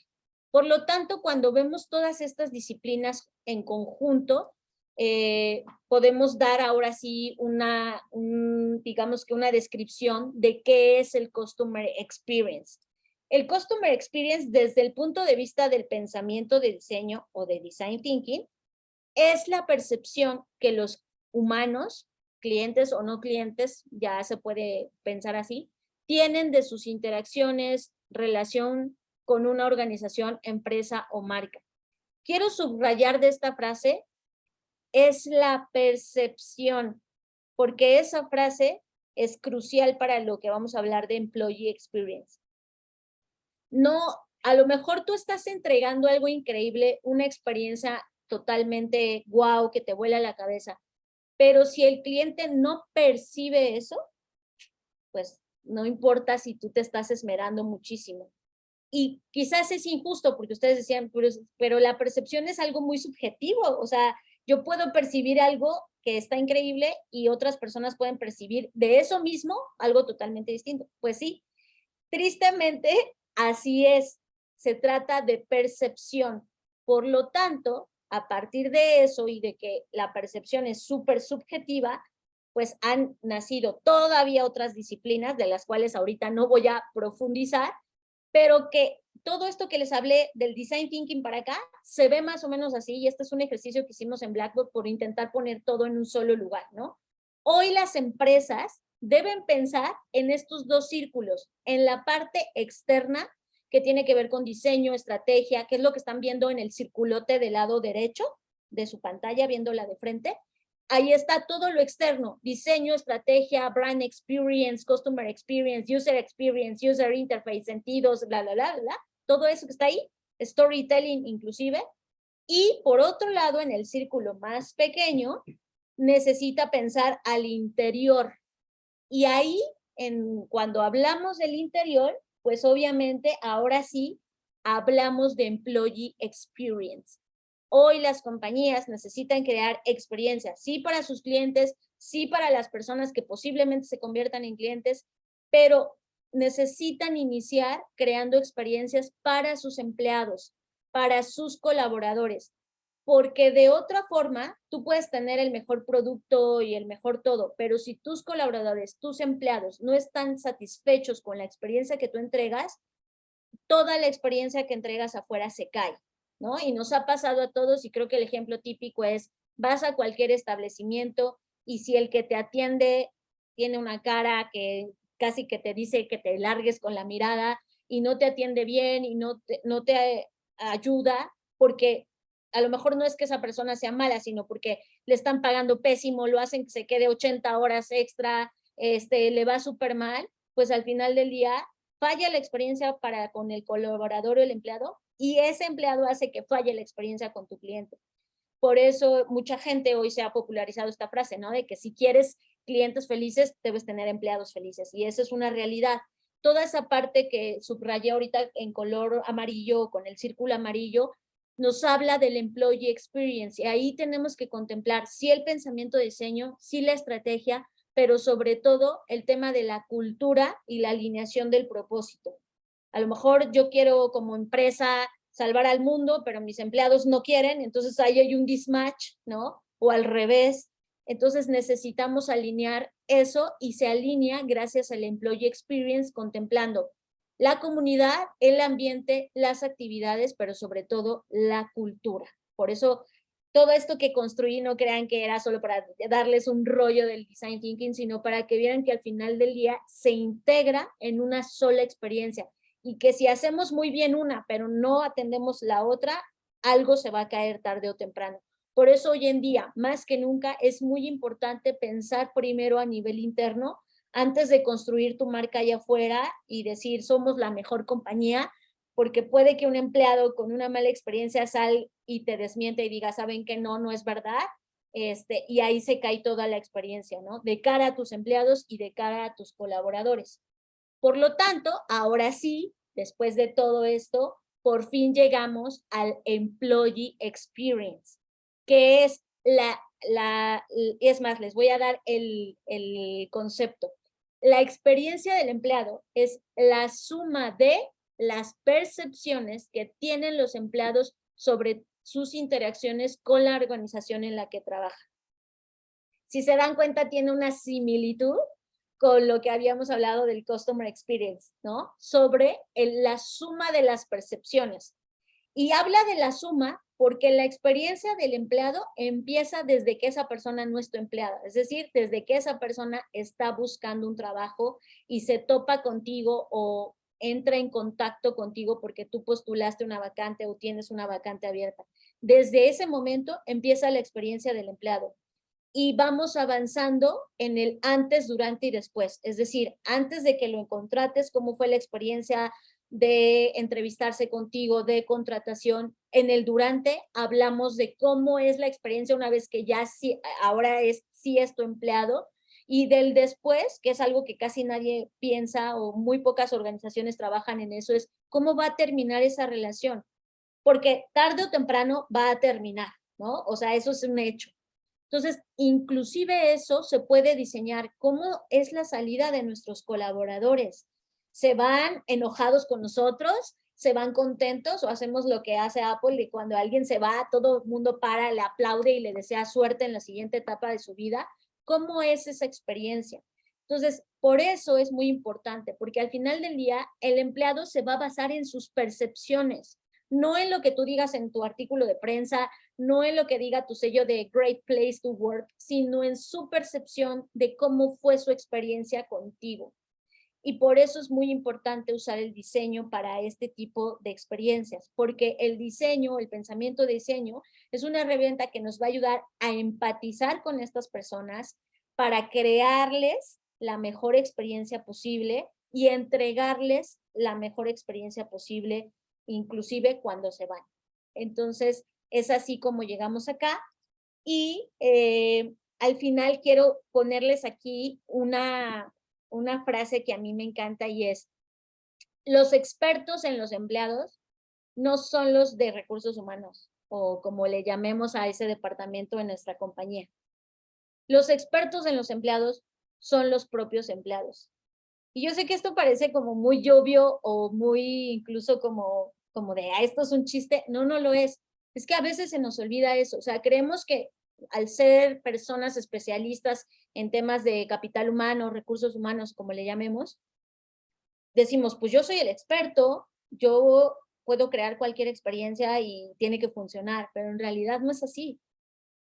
Por lo tanto, cuando vemos todas estas disciplinas en conjunto, podemos dar ahora sí digamos que una descripción de qué es el Customer Experience. El Customer Experience, desde el punto de vista del pensamiento de diseño o de Design Thinking, es la percepción que los humanos, clientes o no clientes, ya se puede pensar así, tienen de sus interacciones, relación con una organización, empresa o marca. Quiero subrayar de esta frase, es la percepción, porque esa frase es crucial para lo que vamos a hablar de Employee Experience. No, a lo mejor tú estás entregando algo increíble, una experiencia totalmente guau, que te vuela la cabeza, pero si el cliente no percibe eso, pues no importa si tú te estás esmerando muchísimo. Y quizás es injusto porque ustedes decían, pero la percepción es algo muy subjetivo, o sea, yo puedo percibir algo que está increíble y otras personas pueden percibir de eso mismo algo totalmente distinto. Pues sí, tristemente así es, se trata de percepción. Por lo tanto, a partir de eso y de que la percepción es súper subjetiva, pues han nacido todavía otras disciplinas de las cuales ahorita no voy a profundizar, pero que todo esto que les hablé del design thinking para acá se ve más o menos así, y este es un ejercicio que hicimos en Blackboard por intentar poner todo en un solo lugar, ¿no? Hoy las empresas deben pensar en estos dos círculos, en la parte externa, que tiene que ver con diseño, estrategia, que es lo que están viendo en el circulote del lado derecho de su pantalla, viéndola de frente. Ahí está todo lo externo, diseño, estrategia, brand experience, customer experience, user interface, sentidos, bla, bla, bla, bla, todo eso que está ahí, storytelling inclusive. Y por otro lado, en el círculo más pequeño, necesita pensar al interior. Y ahí, cuando hablamos del interior, pues obviamente ahora sí hablamos de employee experience. Hoy las compañías necesitan crear experiencias, sí para sus clientes, sí para las personas que posiblemente se conviertan en clientes, pero necesitan iniciar creando experiencias para sus empleados, para sus colaboradores, porque de otra forma tú puedes tener el mejor producto y el mejor todo, pero si tus colaboradores, tus empleados no están satisfechos con la experiencia que tú entregas, toda la experiencia que entregas afuera se cae, ¿no? Y nos ha pasado a todos, y creo que el ejemplo típico es, vas a cualquier establecimiento y si el que te atiende tiene una cara que casi que te dice que te largues con la mirada y no te atiende bien y no te ayuda, porque a lo mejor no es que esa persona sea mala, sino porque le están pagando pésimo, lo hacen que se quede 80 horas extra, le va súper mal, pues al final del día falla la experiencia para con el colaborador o el empleado, y ese empleado hace que falle la experiencia con tu cliente. Por eso mucha gente hoy se ha popularizado esta frase, ¿no? De que si quieres clientes felices, debes tener empleados felices. Y eso es una realidad. Toda esa parte que subrayé ahorita en color amarillo, con el círculo amarillo, nos habla del employee experience. Y ahí tenemos que contemplar sí el pensamiento de diseño, sí la estrategia, pero sobre todo el tema de la cultura y la alineación del propósito. A lo mejor yo quiero como empresa salvar al mundo, pero mis empleados no quieren, entonces ahí hay un mismatch, ¿no? O al revés. Entonces necesitamos alinear eso, y se alinea gracias al Employee Experience, contemplando la comunidad, el ambiente, las actividades, pero sobre todo la cultura. Por eso todo esto que construí, no crean que era solo para darles un rollo del design thinking, sino para que vieran que al final del día se integra en una sola experiencia, y que si hacemos muy bien una, pero no atendemos la otra, algo se va a caer tarde o temprano. Por eso hoy en día, más que nunca, es muy importante pensar primero a nivel interno antes de construir tu marca allá afuera y decir somos la mejor compañía, porque puede que un empleado con una mala experiencia sal y te desmiente y diga, ¿saben que no, no es verdad? Y ahí se cae toda la experiencia, ¿no? De cara a tus empleados y de cara a tus colaboradores. Por lo tanto, ahora sí, después de todo esto, por fin llegamos al Employee Experience, que es es más, les voy a dar el concepto. La experiencia del empleado es la suma de las percepciones que tienen los empleados sobre sus interacciones con la organización en la que trabaja. Si se dan cuenta, tiene una similitud con lo que habíamos hablado del Customer Experience, ¿no? Sobre la suma de las percepciones. Y habla de la suma porque la experiencia del empleado empieza desde que esa persona no es tu empleada, es decir, desde que esa persona está buscando un trabajo y se topa contigo o entra en contacto contigo porque tú postulaste una vacante o tienes una vacante abierta. Desde ese momento empieza la experiencia del empleado y vamos avanzando en el antes, durante y después. Es decir, antes de que lo contrates, cómo fue la experiencia de entrevistarse contigo, de contratación. En el durante hablamos de cómo es la experiencia una vez que ya sí, ahora sí es tu empleado. Y del después, que es algo que casi nadie piensa o muy pocas organizaciones trabajan en eso, es cómo va a terminar esa relación. Porque tarde o temprano va a terminar, ¿no? O sea, eso es un hecho. Entonces, inclusive eso se puede diseñar. ¿Cómo es la salida de nuestros colaboradores? ¿Se van enojados con nosotros? ¿Se van contentos? ¿O hacemos lo que hace Apple y cuando alguien se va, todo el mundo para, le aplaude y le desea suerte en la siguiente etapa de su vida? ¿Cómo es esa experiencia? Entonces, por eso es muy importante, porque al final del día, el empleado se va a basar en sus percepciones, no en lo que tú digas en tu artículo de prensa, no en lo que diga tu sello de Great Place to Work, sino en su percepción de cómo fue su experiencia contigo. Y por eso es muy importante usar el diseño para este tipo de experiencias, porque el diseño, el pensamiento de diseño, es una herramienta que nos va a ayudar a empatizar con estas personas para crearles la mejor experiencia posible y entregarles la mejor experiencia posible, inclusive cuando se van. Entonces, es así como llegamos acá. Y al final quiero ponerles aquí una frase que a mí me encanta y es, los expertos en los empleados no son los de recursos humanos o como le llamemos a ese departamento en nuestra compañía. Los expertos en los empleados son los propios empleados. Y yo sé que esto parece como muy obvio o muy incluso como de, esto es un chiste. No, no lo es. Es que a veces se nos olvida eso. O sea, creemos que al ser personas especialistas en temas de capital humano, recursos humanos, como le llamemos, decimos, pues yo soy el experto, yo puedo crear cualquier experiencia y tiene que funcionar, pero en realidad no es así.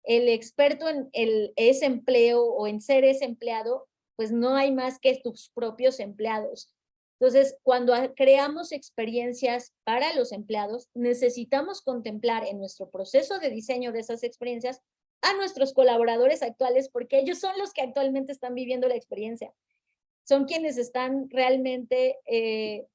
El experto en ese empleo o en ser ese empleado, pues no hay más que tus propios empleados. Entonces, cuando creamos experiencias para los empleados, necesitamos contemplar en nuestro proceso de diseño de esas experiencias a nuestros colaboradores actuales, porque ellos son los que actualmente están viviendo la experiencia. Son quienes están realmente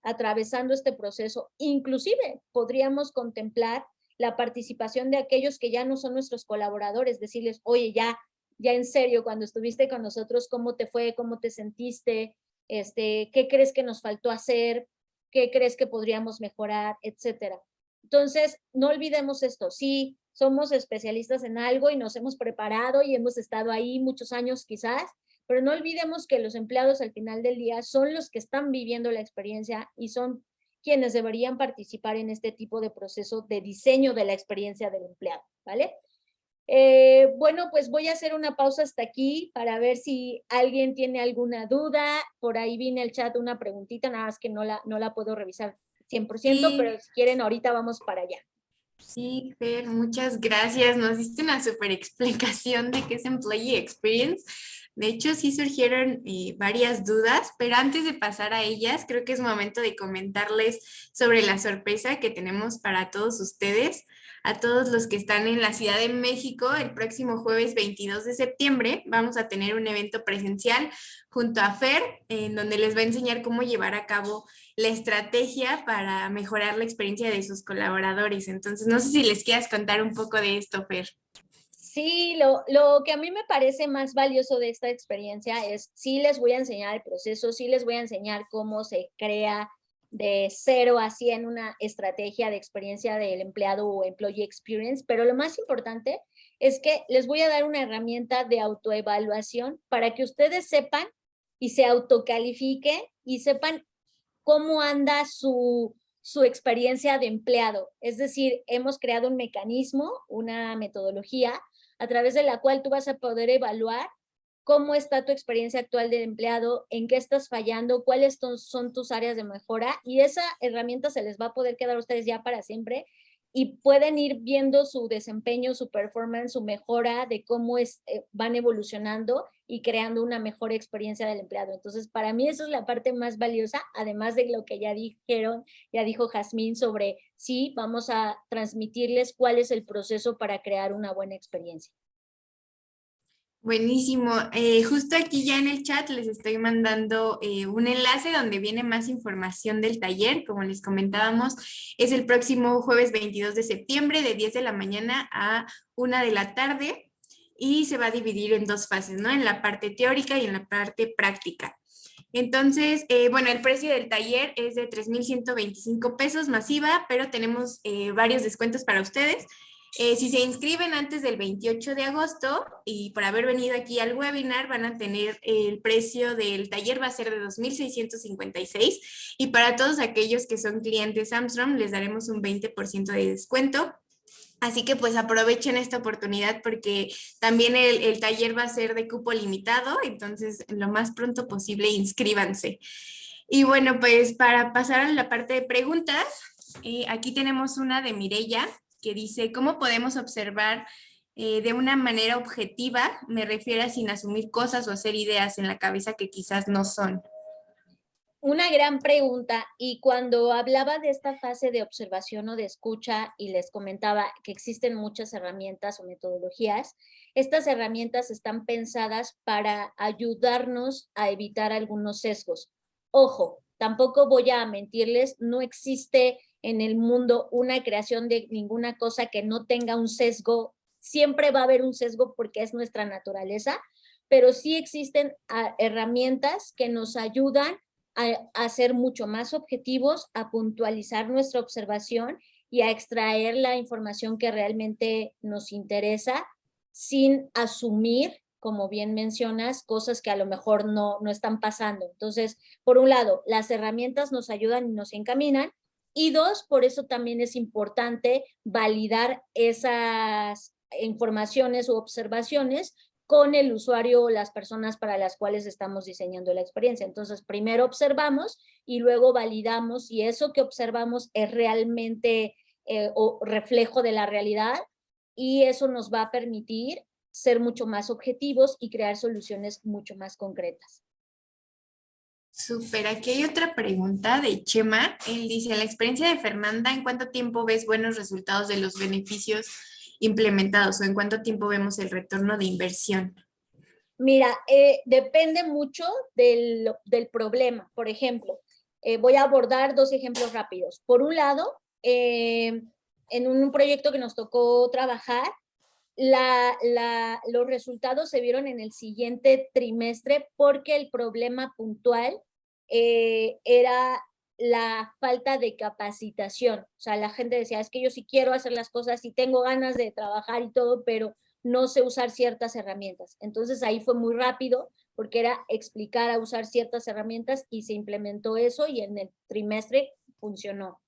atravesando este proceso. Inclusive podríamos contemplar la participación de aquellos que ya no son nuestros colaboradores, decirles, oye, ya en serio, cuando estuviste con nosotros, ¿cómo te fue? ¿Cómo te sentiste? ¿Qué crees que nos faltó hacer? ¿Qué crees que podríamos mejorar? Etcétera. Entonces, no olvidemos esto. Sí, somos especialistas en algo y nos hemos preparado y hemos estado ahí muchos años quizás, pero no olvidemos que los empleados al final del día son los que están viviendo la experiencia y son quienes deberían participar en este tipo de proceso de diseño de la experiencia del empleado, ¿vale? Bueno, pues voy a hacer una pausa hasta aquí para ver si alguien tiene alguna duda. Por ahí vi en el chat una preguntita, nada más que no la puedo revisar 100%, sí. Pero si quieren ahorita vamos para allá. Sí, Fer, muchas gracias. Nos diste una súper explicación de qué es Employee Experience. De hecho, sí surgieron varias dudas, pero antes de pasar a ellas, creo que es momento de comentarles sobre la sorpresa que tenemos para todos ustedes, a todos los que están en la Ciudad de México. El próximo jueves 22 de septiembre vamos a tener un evento presencial junto a Fer, en donde les va a enseñar cómo llevar a cabo la estrategia para mejorar la experiencia de sus colaboradores. Entonces, no sé si les quieras contar un poco de esto, Fer. Sí, lo que a mí me parece más valioso de esta experiencia es, sí les voy a enseñar el proceso, sí les voy a enseñar cómo se crea de 0 a 100 una estrategia de experiencia del empleado o employee experience, pero lo más importante es que les voy a dar una herramienta de autoevaluación para que ustedes sepan y se autocalifiquen y sepan cómo anda su experiencia de empleado. Es decir, hemos creado un mecanismo, una metodología a través de la cual tú vas a poder evaluar cómo está tu experiencia actual del empleado, en qué estás fallando, cuáles son tus áreas de mejora, y esa herramienta se les va a poder quedar a ustedes ya para siempre y pueden ir viendo su desempeño, su performance, su mejora de cómo van evolucionando y creando una mejor experiencia del empleado. Entonces, para mí eso es la parte más valiosa, además de lo que ya dijeron, ya dijo Jazmín sobre sí, vamos a transmitirles cuál es el proceso para crear una buena experiencia. Buenísimo. Justo aquí ya en el chat les estoy mandando un enlace donde viene más información del taller. Como les comentábamos, es el próximo jueves 22 de septiembre de 10 de la mañana a 1 de la tarde y se va a dividir en dos fases, ¿no? En la parte teórica y en la parte práctica. Entonces, bueno, el precio del taller es de 3,125 pesos masiva, pero tenemos varios descuentos para ustedes. Si se inscriben antes del 28 de agosto y por haber venido aquí al webinar, van a tener el precio del taller va a ser de 2,656 y para todos aquellos que son clientes Armstrong les daremos un 20% de descuento. Así que pues aprovechen esta oportunidad porque también el taller va a ser de cupo limitado, entonces lo más pronto posible inscríbanse. Y bueno, pues para pasar a la parte de preguntas, aquí tenemos una de Mireya que dice, ¿cómo podemos observar de una manera objetiva? Me refiero a sin asumir cosas o hacer ideas en la cabeza que quizás no son. Una gran pregunta, y cuando hablaba de esta fase de observación o de escucha y les comentaba que existen muchas herramientas o metodologías, estas herramientas están pensadas para ayudarnos a evitar algunos sesgos. Ojo, tampoco voy a mentirles, no existe en el mundo una creación de ninguna cosa que no tenga un sesgo. Siempre va a haber un sesgo porque es nuestra naturaleza, pero sí existen herramientas que nos ayudan a ser mucho más objetivos, a puntualizar nuestra observación y a extraer la información que realmente nos interesa sin asumir, como bien mencionas, cosas que a lo mejor no están pasando. Entonces, por un lado, las herramientas nos ayudan y nos encaminan, y dos, por eso también es importante validar esas informaciones u observaciones con el usuario o las personas para las cuales estamos diseñando la experiencia. Entonces, primero observamos y luego validamos si eso que observamos es realmente o reflejo de la realidad, y eso nos va a permitir ser mucho más objetivos y crear soluciones mucho más concretas. Súper, aquí hay otra pregunta de Chema. Él dice, en la experiencia de Fernanda, ¿en cuánto tiempo ves buenos resultados de los beneficios implementados o en cuánto tiempo vemos el retorno de inversión? Mira, depende mucho del problema. Por ejemplo, voy a abordar dos ejemplos rápidos. Por un lado, en un proyecto que nos tocó trabajar, los resultados se vieron en el siguiente trimestre porque el problema puntual era la falta de capacitación. O sea, la gente decía, es que yo sí quiero hacer las cosas y tengo ganas de trabajar y todo, pero no sé usar ciertas herramientas. Entonces ahí fue muy rápido porque era explicar a usar ciertas herramientas y se implementó eso y en el trimestre funcionó.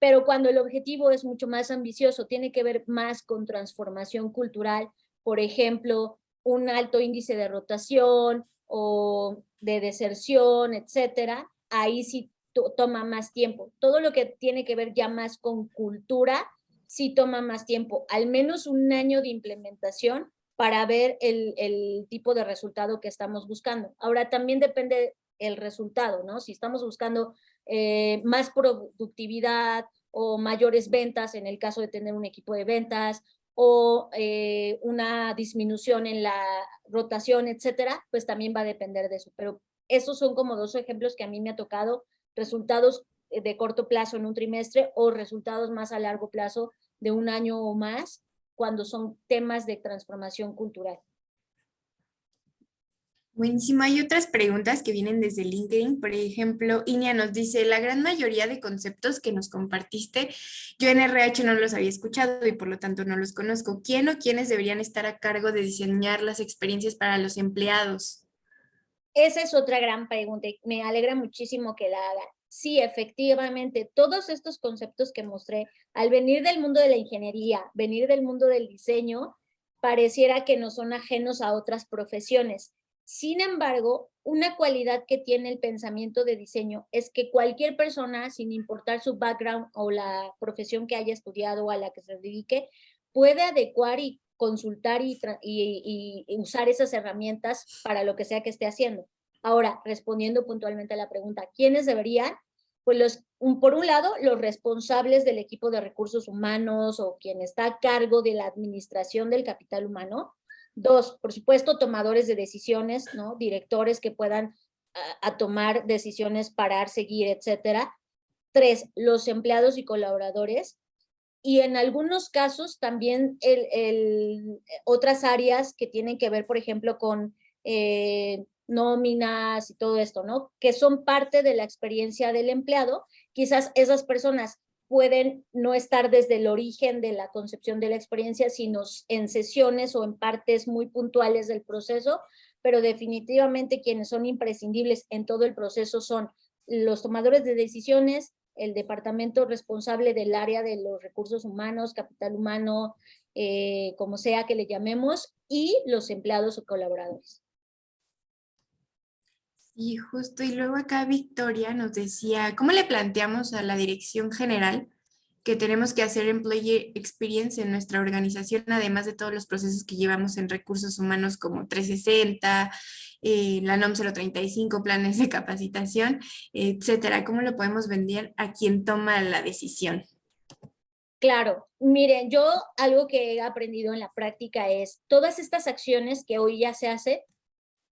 Pero cuando el objetivo es mucho más ambicioso, tiene que ver más con transformación cultural, por ejemplo, un alto índice de rotación o de deserción, etcétera, ahí sí toma más tiempo. Todo lo que tiene que ver ya más con cultura, sí toma más tiempo, al menos un año de implementación para ver el tipo de resultado que estamos buscando. Ahora, también depende el resultado, ¿no? Si estamos buscando más productividad o mayores ventas en el caso de tener un equipo de ventas, o una disminución en la rotación, etcétera, pues también va a depender de eso. Pero esos son como dos ejemplos que a mí me ha tocado, resultados de corto plazo en un trimestre o resultados más a largo plazo de un año o más, cuando son temas de transformación cultural. Buenísimo. Hay otras preguntas que vienen desde LinkedIn. Por ejemplo, Inia nos dice, la gran mayoría de conceptos que nos compartiste, yo en RH no los había escuchado y por lo tanto no los conozco. ¿Quién o quiénes deberían estar a cargo de diseñar las experiencias para los empleados? Esa es otra gran pregunta y me alegra muchísimo que la hagan. Sí, efectivamente, todos estos conceptos que mostré, al venir del mundo de la ingeniería, venir del mundo del diseño, pareciera que no son ajenos a otras profesiones. Sin embargo, una cualidad que tiene el pensamiento de diseño es que cualquier persona, sin importar su background o la profesión que haya estudiado o a la que se dedique, puede adecuar y consultar y usar esas herramientas para lo que sea que esté haciendo. Ahora, respondiendo puntualmente a la pregunta, ¿quiénes deberían? Pues por un lado, los responsables del equipo de recursos humanos o quien está a cargo de la administración del capital humano. Dos, por supuesto, tomadores de decisiones, ¿no? Directores que puedan a tomar decisiones, parar, seguir, etcétera. Tres, los empleados y colaboradores. Y en algunos casos también otras áreas que tienen que ver, por ejemplo, con nóminas y todo esto, ¿no? Que son parte de la experiencia del empleado. Quizás esas personas pueden no estar desde el origen de la concepción de la experiencia, sino en sesiones o en partes muy puntuales del proceso, pero definitivamente quienes son imprescindibles en todo el proceso son los tomadores de decisiones, el departamento responsable del área de los recursos humanos, capital humano, como sea que le llamemos, y los empleados o colaboradores. Y justo, y luego acá Victoria nos decía, ¿cómo le planteamos a la dirección general que tenemos que hacer employee experience en nuestra organización, además de todos los procesos que llevamos en recursos humanos como 360, la NOM 035, planes de capacitación, etcétera? ¿Cómo lo podemos vender a quien toma la decisión? Claro, miren, yo algo que he aprendido en la práctica es todas estas acciones que hoy ya se hacen,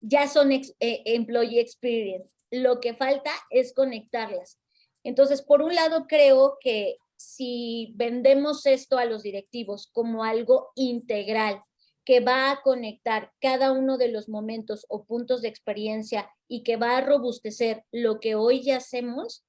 ya son employee experience. Lo que falta es conectarlas. Entonces, por un lado, creo que si vendemos esto a los directivos como algo integral, que va a conectar cada uno de los momentos o puntos de experiencia y que va a robustecer lo que hoy ya hacemos,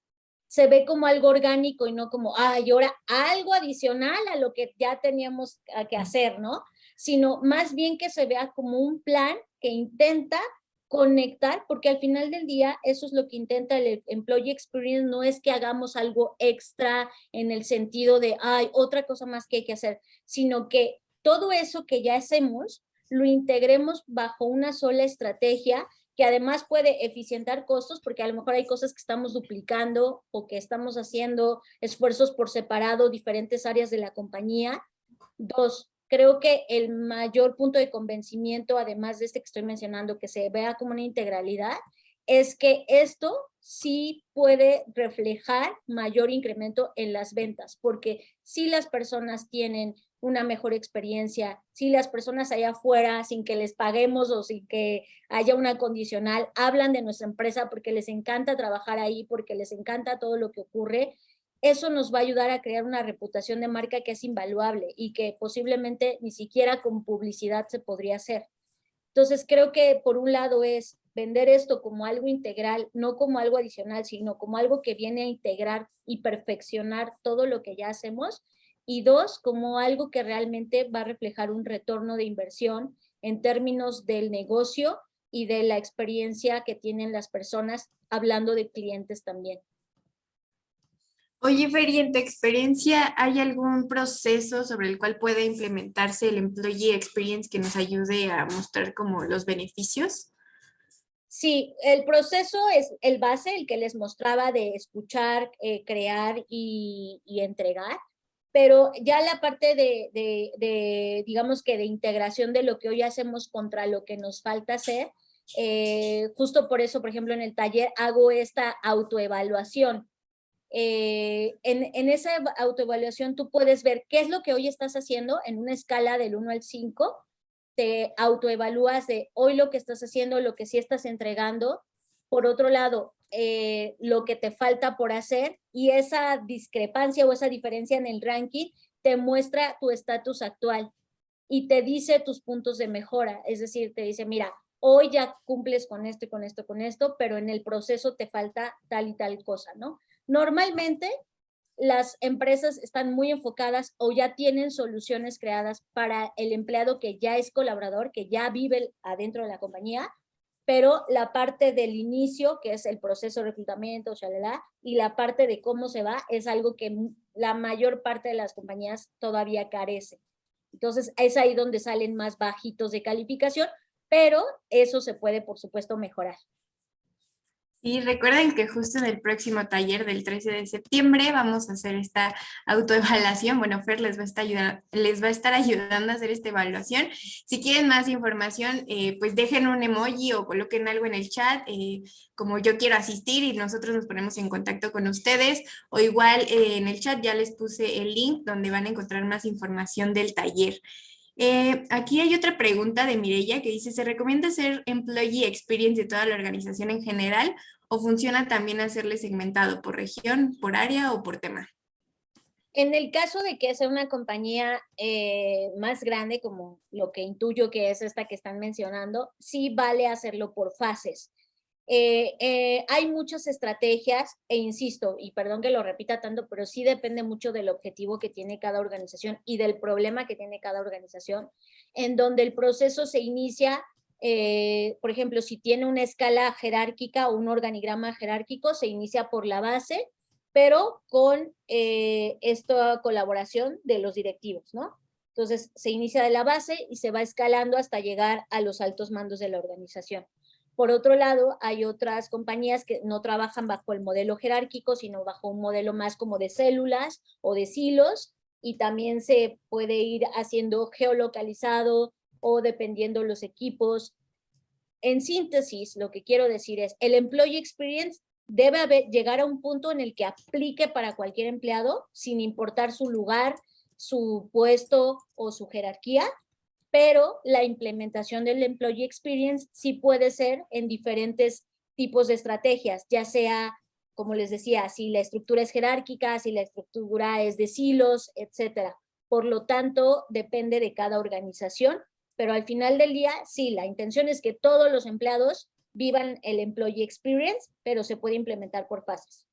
se ve como algo orgánico y no como, y ahora algo adicional a lo que ya teníamos que hacer, ¿no? Sino más bien que se vea como un plan que intenta conectar, porque al final del día eso es lo que intenta el Employee Experience, no es que hagamos algo extra en el sentido de, otra cosa más que hay que hacer, sino que todo eso que ya hacemos lo integremos bajo una sola estrategia que además puede eficientar costos, porque a lo mejor hay cosas que estamos duplicando o que estamos haciendo esfuerzos por separado, diferentes áreas de la compañía. Dos, creo que el mayor punto de convencimiento, además de este que estoy mencionando, que se vea como una integralidad, es que esto sí puede reflejar mayor incremento en las ventas, porque si las personas tienen una mejor experiencia, si las personas allá afuera, sin que les paguemos o sin que haya una condicional, hablan de nuestra empresa porque les encanta trabajar ahí, porque les encanta todo lo que ocurre, eso nos va a ayudar a crear una reputación de marca que es invaluable y que posiblemente ni siquiera con publicidad se podría hacer. Entonces creo que por un lado es vender esto como algo integral, no como algo adicional, sino como algo que viene a integrar y perfeccionar todo lo que ya hacemos. Y dos, como algo que realmente va a reflejar un retorno de inversión en términos del negocio y de la experiencia que tienen las personas, hablando de clientes también. Oye, Fer, ¿y en tu experiencia hay algún proceso sobre el cual pueda implementarse el Employee Experience que nos ayude a mostrar como los beneficios? Sí, el proceso es el base, el que les mostraba de escuchar, crear y entregar, pero ya la parte digamos que de integración de lo que hoy hacemos contra lo que nos falta hacer, justo por eso, por ejemplo, en el taller hago esta autoevaluación. En esa autoevaluación tú puedes ver qué es lo que hoy estás haciendo en una escala del 1 al 5, te autoevalúas de hoy lo que estás haciendo, lo que sí estás entregando. Por otro lado, lo que te falta por hacer y esa discrepancia o esa diferencia en el ranking te muestra tu estatus actual. y te dice tus puntos de mejora. Es decir, te dice, mira, hoy ya cumples con esto y con esto, con esto, pero en el proceso te falta tal y tal cosa, ¿no? Normalmente las empresas están muy enfocadas o ya tienen soluciones creadas para el empleado que ya es colaborador, que ya vive adentro de la compañía, pero la parte del inicio, que es el proceso de reclutamiento, shalala, y la parte de cómo se va, es algo que la mayor parte de las compañías todavía carece. Entonces, es ahí donde salen más bajitos de calificación, pero eso se puede, por supuesto, mejorar. Y recuerden que justo en el próximo taller del 13 de septiembre vamos a hacer esta autoevaluación. Bueno, Fer les va a estar ayudando a hacer esta evaluación. Si quieren más información, pues dejen un emoji o coloquen algo en el chat, como yo quiero asistir y nosotros nos ponemos en contacto con ustedes. O igual en el chat ya les puse el link donde van a encontrar más información del taller. Aquí hay otra pregunta de Mireya que dice, ¿se recomienda hacer Employee Experience de toda la organización en general o funciona también hacerle segmentado por región, por área o por tema? En el caso de que sea una compañía más grande, como lo que intuyo que es esta que están mencionando, sí vale hacerlo por fases. Hay muchas estrategias e insisto, y perdón que lo repita tanto, pero sí depende mucho del objetivo que tiene cada organización y del problema que tiene cada organización, en donde el proceso se inicia, por ejemplo, si tiene una escala jerárquica o un organigrama jerárquico, se inicia por la base, pero con esta colaboración de los directivos, ¿no? Entonces, se inicia de la base y se va escalando hasta llegar a los altos mandos de la organización. Por otro lado, hay otras compañías que no trabajan bajo el modelo jerárquico, sino bajo un modelo más como de células o de silos, y también se puede ir haciendo geolocalizado o dependiendo los equipos. En síntesis, lo que quiero decir es, el employee experience debe llegar a un punto en el que aplique para cualquier empleado, sin importar su lugar, su puesto o su jerarquía, pero la implementación del employee experience sí puede ser en diferentes tipos de estrategias, ya sea, como les decía, si la estructura es jerárquica, si la estructura es de silos, etcétera. Por lo tanto, depende de cada organización, pero al final del día, sí, la intención es que todos los empleados vivan el employee experience, pero se puede implementar por fases.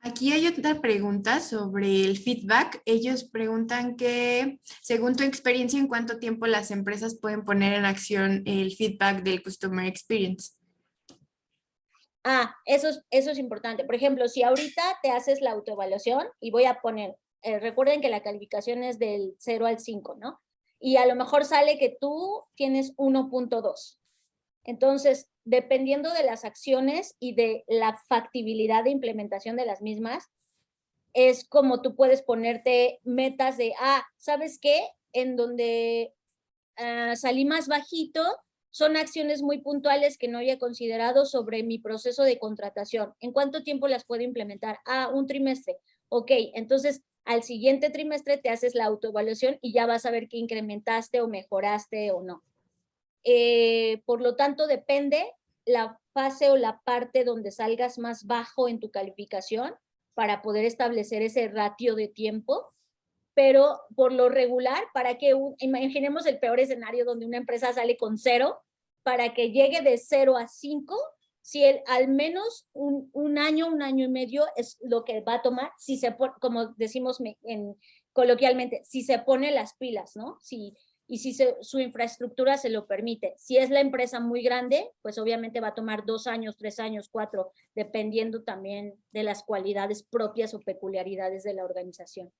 Aquí hay otra pregunta sobre el feedback. Ellos preguntan que, según tu experiencia, ¿en cuánto tiempo las empresas pueden poner en acción el feedback del Customer Experience? Eso es importante. Por ejemplo, si ahorita te haces la autoevaluación y voy a poner, recuerden que la calificación es del 0 al 5, ¿no? Y a lo mejor sale que tú tienes 1.2. Entonces, dependiendo de las acciones y de la factibilidad de implementación de las mismas, es como tú puedes ponerte metas de, ¿sabes qué? En donde salí más bajito, son acciones muy puntuales que no había considerado sobre mi proceso de contratación. ¿En cuánto tiempo las puedo implementar? Un trimestre. Ok, entonces al siguiente trimestre te haces la autoevaluación y ya vas a ver qué incrementaste o mejoraste o no. Por lo tanto, depende la fase o la parte donde salgas más bajo en tu calificación para poder establecer ese ratio de tiempo, pero por lo regular, para que imaginemos el peor escenario donde una empresa sale con 0, para que llegue de 0 a 5, si al menos un año y medio es lo que va a tomar, si se pone, como decimos coloquialmente, si se pone las pilas, ¿no? Y si su infraestructura se lo permite. Si es la empresa muy grande, pues obviamente va a tomar 2 años, 3 años, 4, dependiendo también de las cualidades propias o peculiaridades de la organización.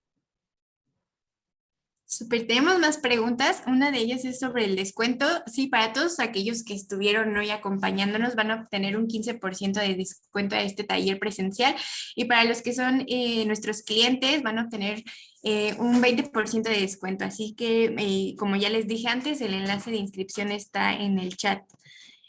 Súper, tenemos más preguntas. Una de ellas es sobre el descuento. Sí, para todos aquellos que estuvieron hoy acompañándonos van a obtener un 15% de descuento a este taller presencial y para los que son nuestros clientes van a obtener un 20% de descuento. Así que, como ya les dije antes, el enlace de inscripción está en el chat.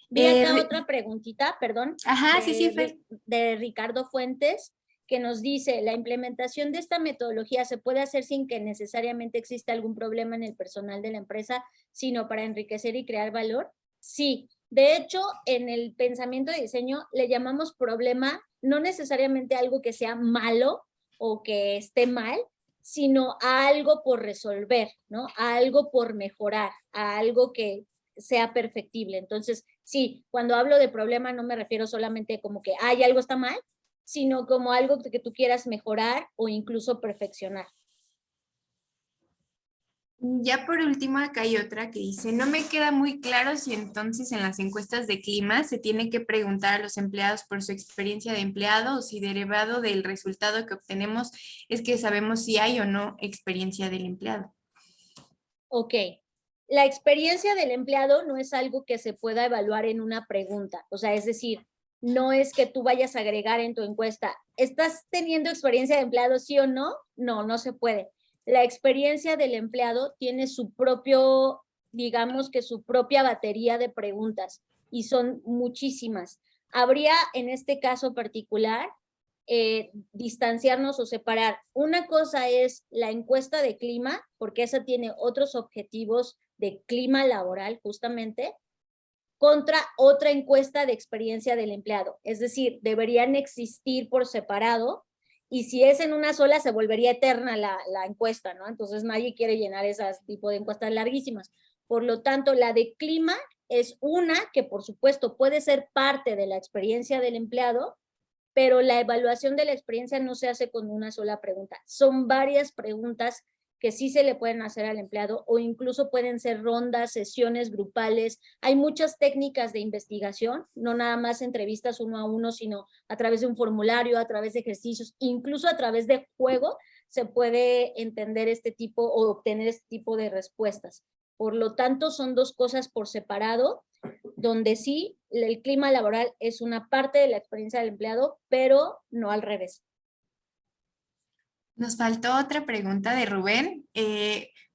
Vi acá otra preguntita, perdón, Ajá, sí, Fer. de Ricardo Fuentes, que nos dice, ¿la implementación de esta metodología se puede hacer sin que necesariamente exista algún problema en el personal de la empresa, sino para enriquecer y crear valor? Sí, de hecho, en el pensamiento de diseño le llamamos problema, no necesariamente algo que sea malo o que esté mal, sino a algo por resolver, ¿no? A algo por mejorar, a algo que sea perfectible. Entonces, sí, cuando hablo de problema no me refiero solamente como que, ay, algo está mal, sino como algo que tú quieras mejorar o incluso perfeccionar. Ya por último, acá hay otra que dice, no me queda muy claro si entonces en las encuestas de clima se tiene que preguntar a los empleados por su experiencia de empleado o si derivado del resultado que obtenemos es que sabemos si hay o no experiencia del empleado. Ok, la experiencia del empleado no es algo que se pueda evaluar en una pregunta, o sea, es decir, no es que tú vayas a agregar en tu encuesta, ¿estás teniendo experiencia de empleado, sí o no? No, no se puede. La experiencia del empleado tiene su propio, digamos que su propia batería de preguntas y son muchísimas. Habría en este caso particular distanciarnos o separar. Una cosa es la encuesta de clima, porque esa tiene otros objetivos de clima laboral justamente, contra otra encuesta de experiencia del empleado. Es decir, deberían existir por separado y si es en una sola se volvería eterna la encuesta, ¿no? Entonces nadie quiere llenar ese tipo de encuestas larguísimas. Por lo tanto, la de clima es una que por supuesto puede ser parte de la experiencia del empleado, pero la evaluación de la experiencia no se hace con una sola pregunta. Son varias preguntas que sí se le pueden hacer al empleado o incluso pueden ser rondas, sesiones grupales. Hay muchas técnicas de investigación, no nada más entrevistas uno a uno, sino a través de un formulario, a través de ejercicios, incluso a través de juego se puede entender este tipo o obtener este tipo de respuestas. Por lo tanto, son dos cosas por separado, donde sí el clima laboral es una parte de la experiencia del empleado, pero no al revés. Nos faltó otra pregunta de Rubén.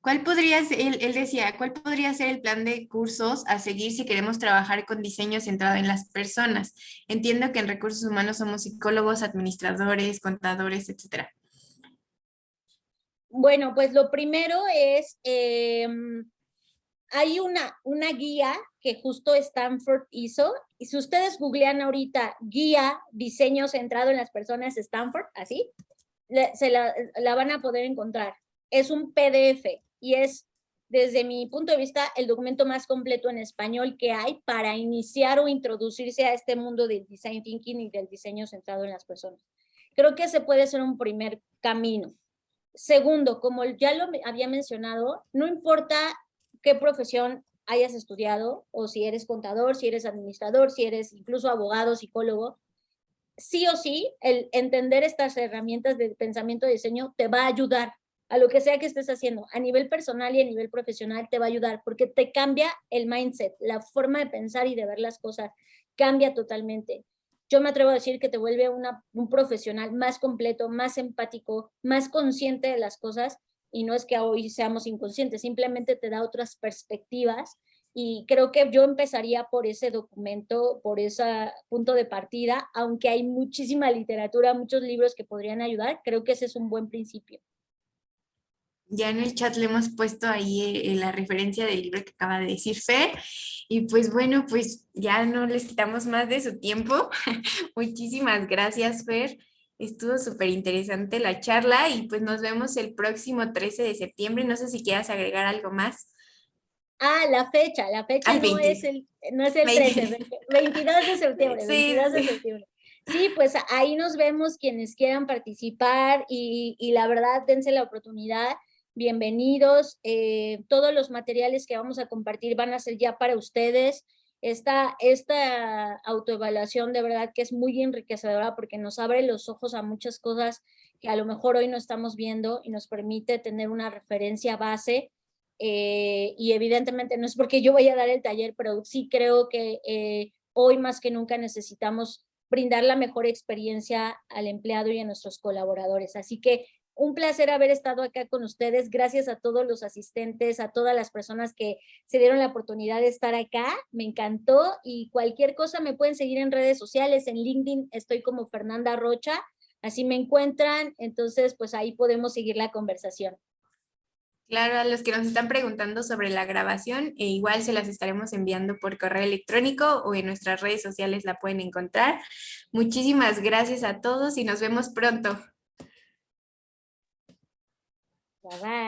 ¿Cuál podría ser, él decía, cuál podría ser el plan de cursos a seguir si queremos trabajar con diseño centrado en las personas? Entiendo que en recursos humanos somos psicólogos, administradores, contadores, etcétera. Bueno, pues lo primero es, hay una guía que justo Stanford hizo, y si ustedes googlean ahorita guía diseño centrado en las personas Stanford, así, se la van a poder encontrar. Es un PDF y es, desde mi punto de vista, el documento más completo en español que hay para iniciar o introducirse a este mundo del design thinking y del diseño centrado en las personas. Creo que ese puede ser un primer camino. Segundo, como ya lo había mencionado, no importa qué profesión hayas estudiado o si eres contador, si eres administrador, si eres incluso abogado, psicólogo, sí o sí, el entender estas herramientas de pensamiento de diseño te va a ayudar a lo que sea que estés haciendo, a nivel personal y a nivel profesional te va a ayudar porque te cambia el mindset, la forma de pensar y de ver las cosas cambia totalmente. Yo me atrevo a decir que te vuelve un profesional más completo, más empático, más consciente de las cosas y no es que hoy seamos inconscientes, simplemente te da otras perspectivas y creo que yo empezaría por ese documento, por ese punto de partida, aunque hay muchísima literatura, muchos libros que podrían ayudar, creo que ese es un buen principio. Ya en el chat le hemos puesto ahí la referencia del libro que acaba de decir Fer. Y pues bueno, pues ya no les quitamos más de su tiempo. Muchísimas gracias, Fer. Estuvo súper interesante la charla y pues nos vemos el próximo 13 de septiembre. No sé si quieras agregar algo más. Ah, la fecha Al no 20. es no es el 13, 20. 22 de septiembre, Sí, 22 de sí. septiembre. Sí, pues ahí nos vemos quienes quieran participar y la verdad, dense la oportunidad, bienvenidos. Todos los materiales que vamos a compartir van a ser ya para ustedes. Esta autoevaluación de verdad que es muy enriquecedora porque nos abre los ojos a muchas cosas que a lo mejor hoy no estamos viendo y nos permite tener una referencia base y evidentemente no es porque yo vaya a dar el taller, pero sí creo que hoy más que nunca necesitamos brindar la mejor experiencia al empleado y a nuestros colaboradores. Así que un placer haber estado acá con ustedes. Gracias a todos los asistentes, a todas las personas que se dieron la oportunidad de estar acá. Me encantó y cualquier cosa me pueden seguir en redes sociales. En LinkedIn estoy como Fernanda Rocha, así me encuentran. Entonces, pues ahí podemos seguir la conversación. Claro, a los que nos están preguntando sobre la grabación, igual se las estaremos enviando por correo electrónico o en nuestras redes sociales la pueden encontrar. Muchísimas gracias a todos y nos vemos pronto. Bye bye.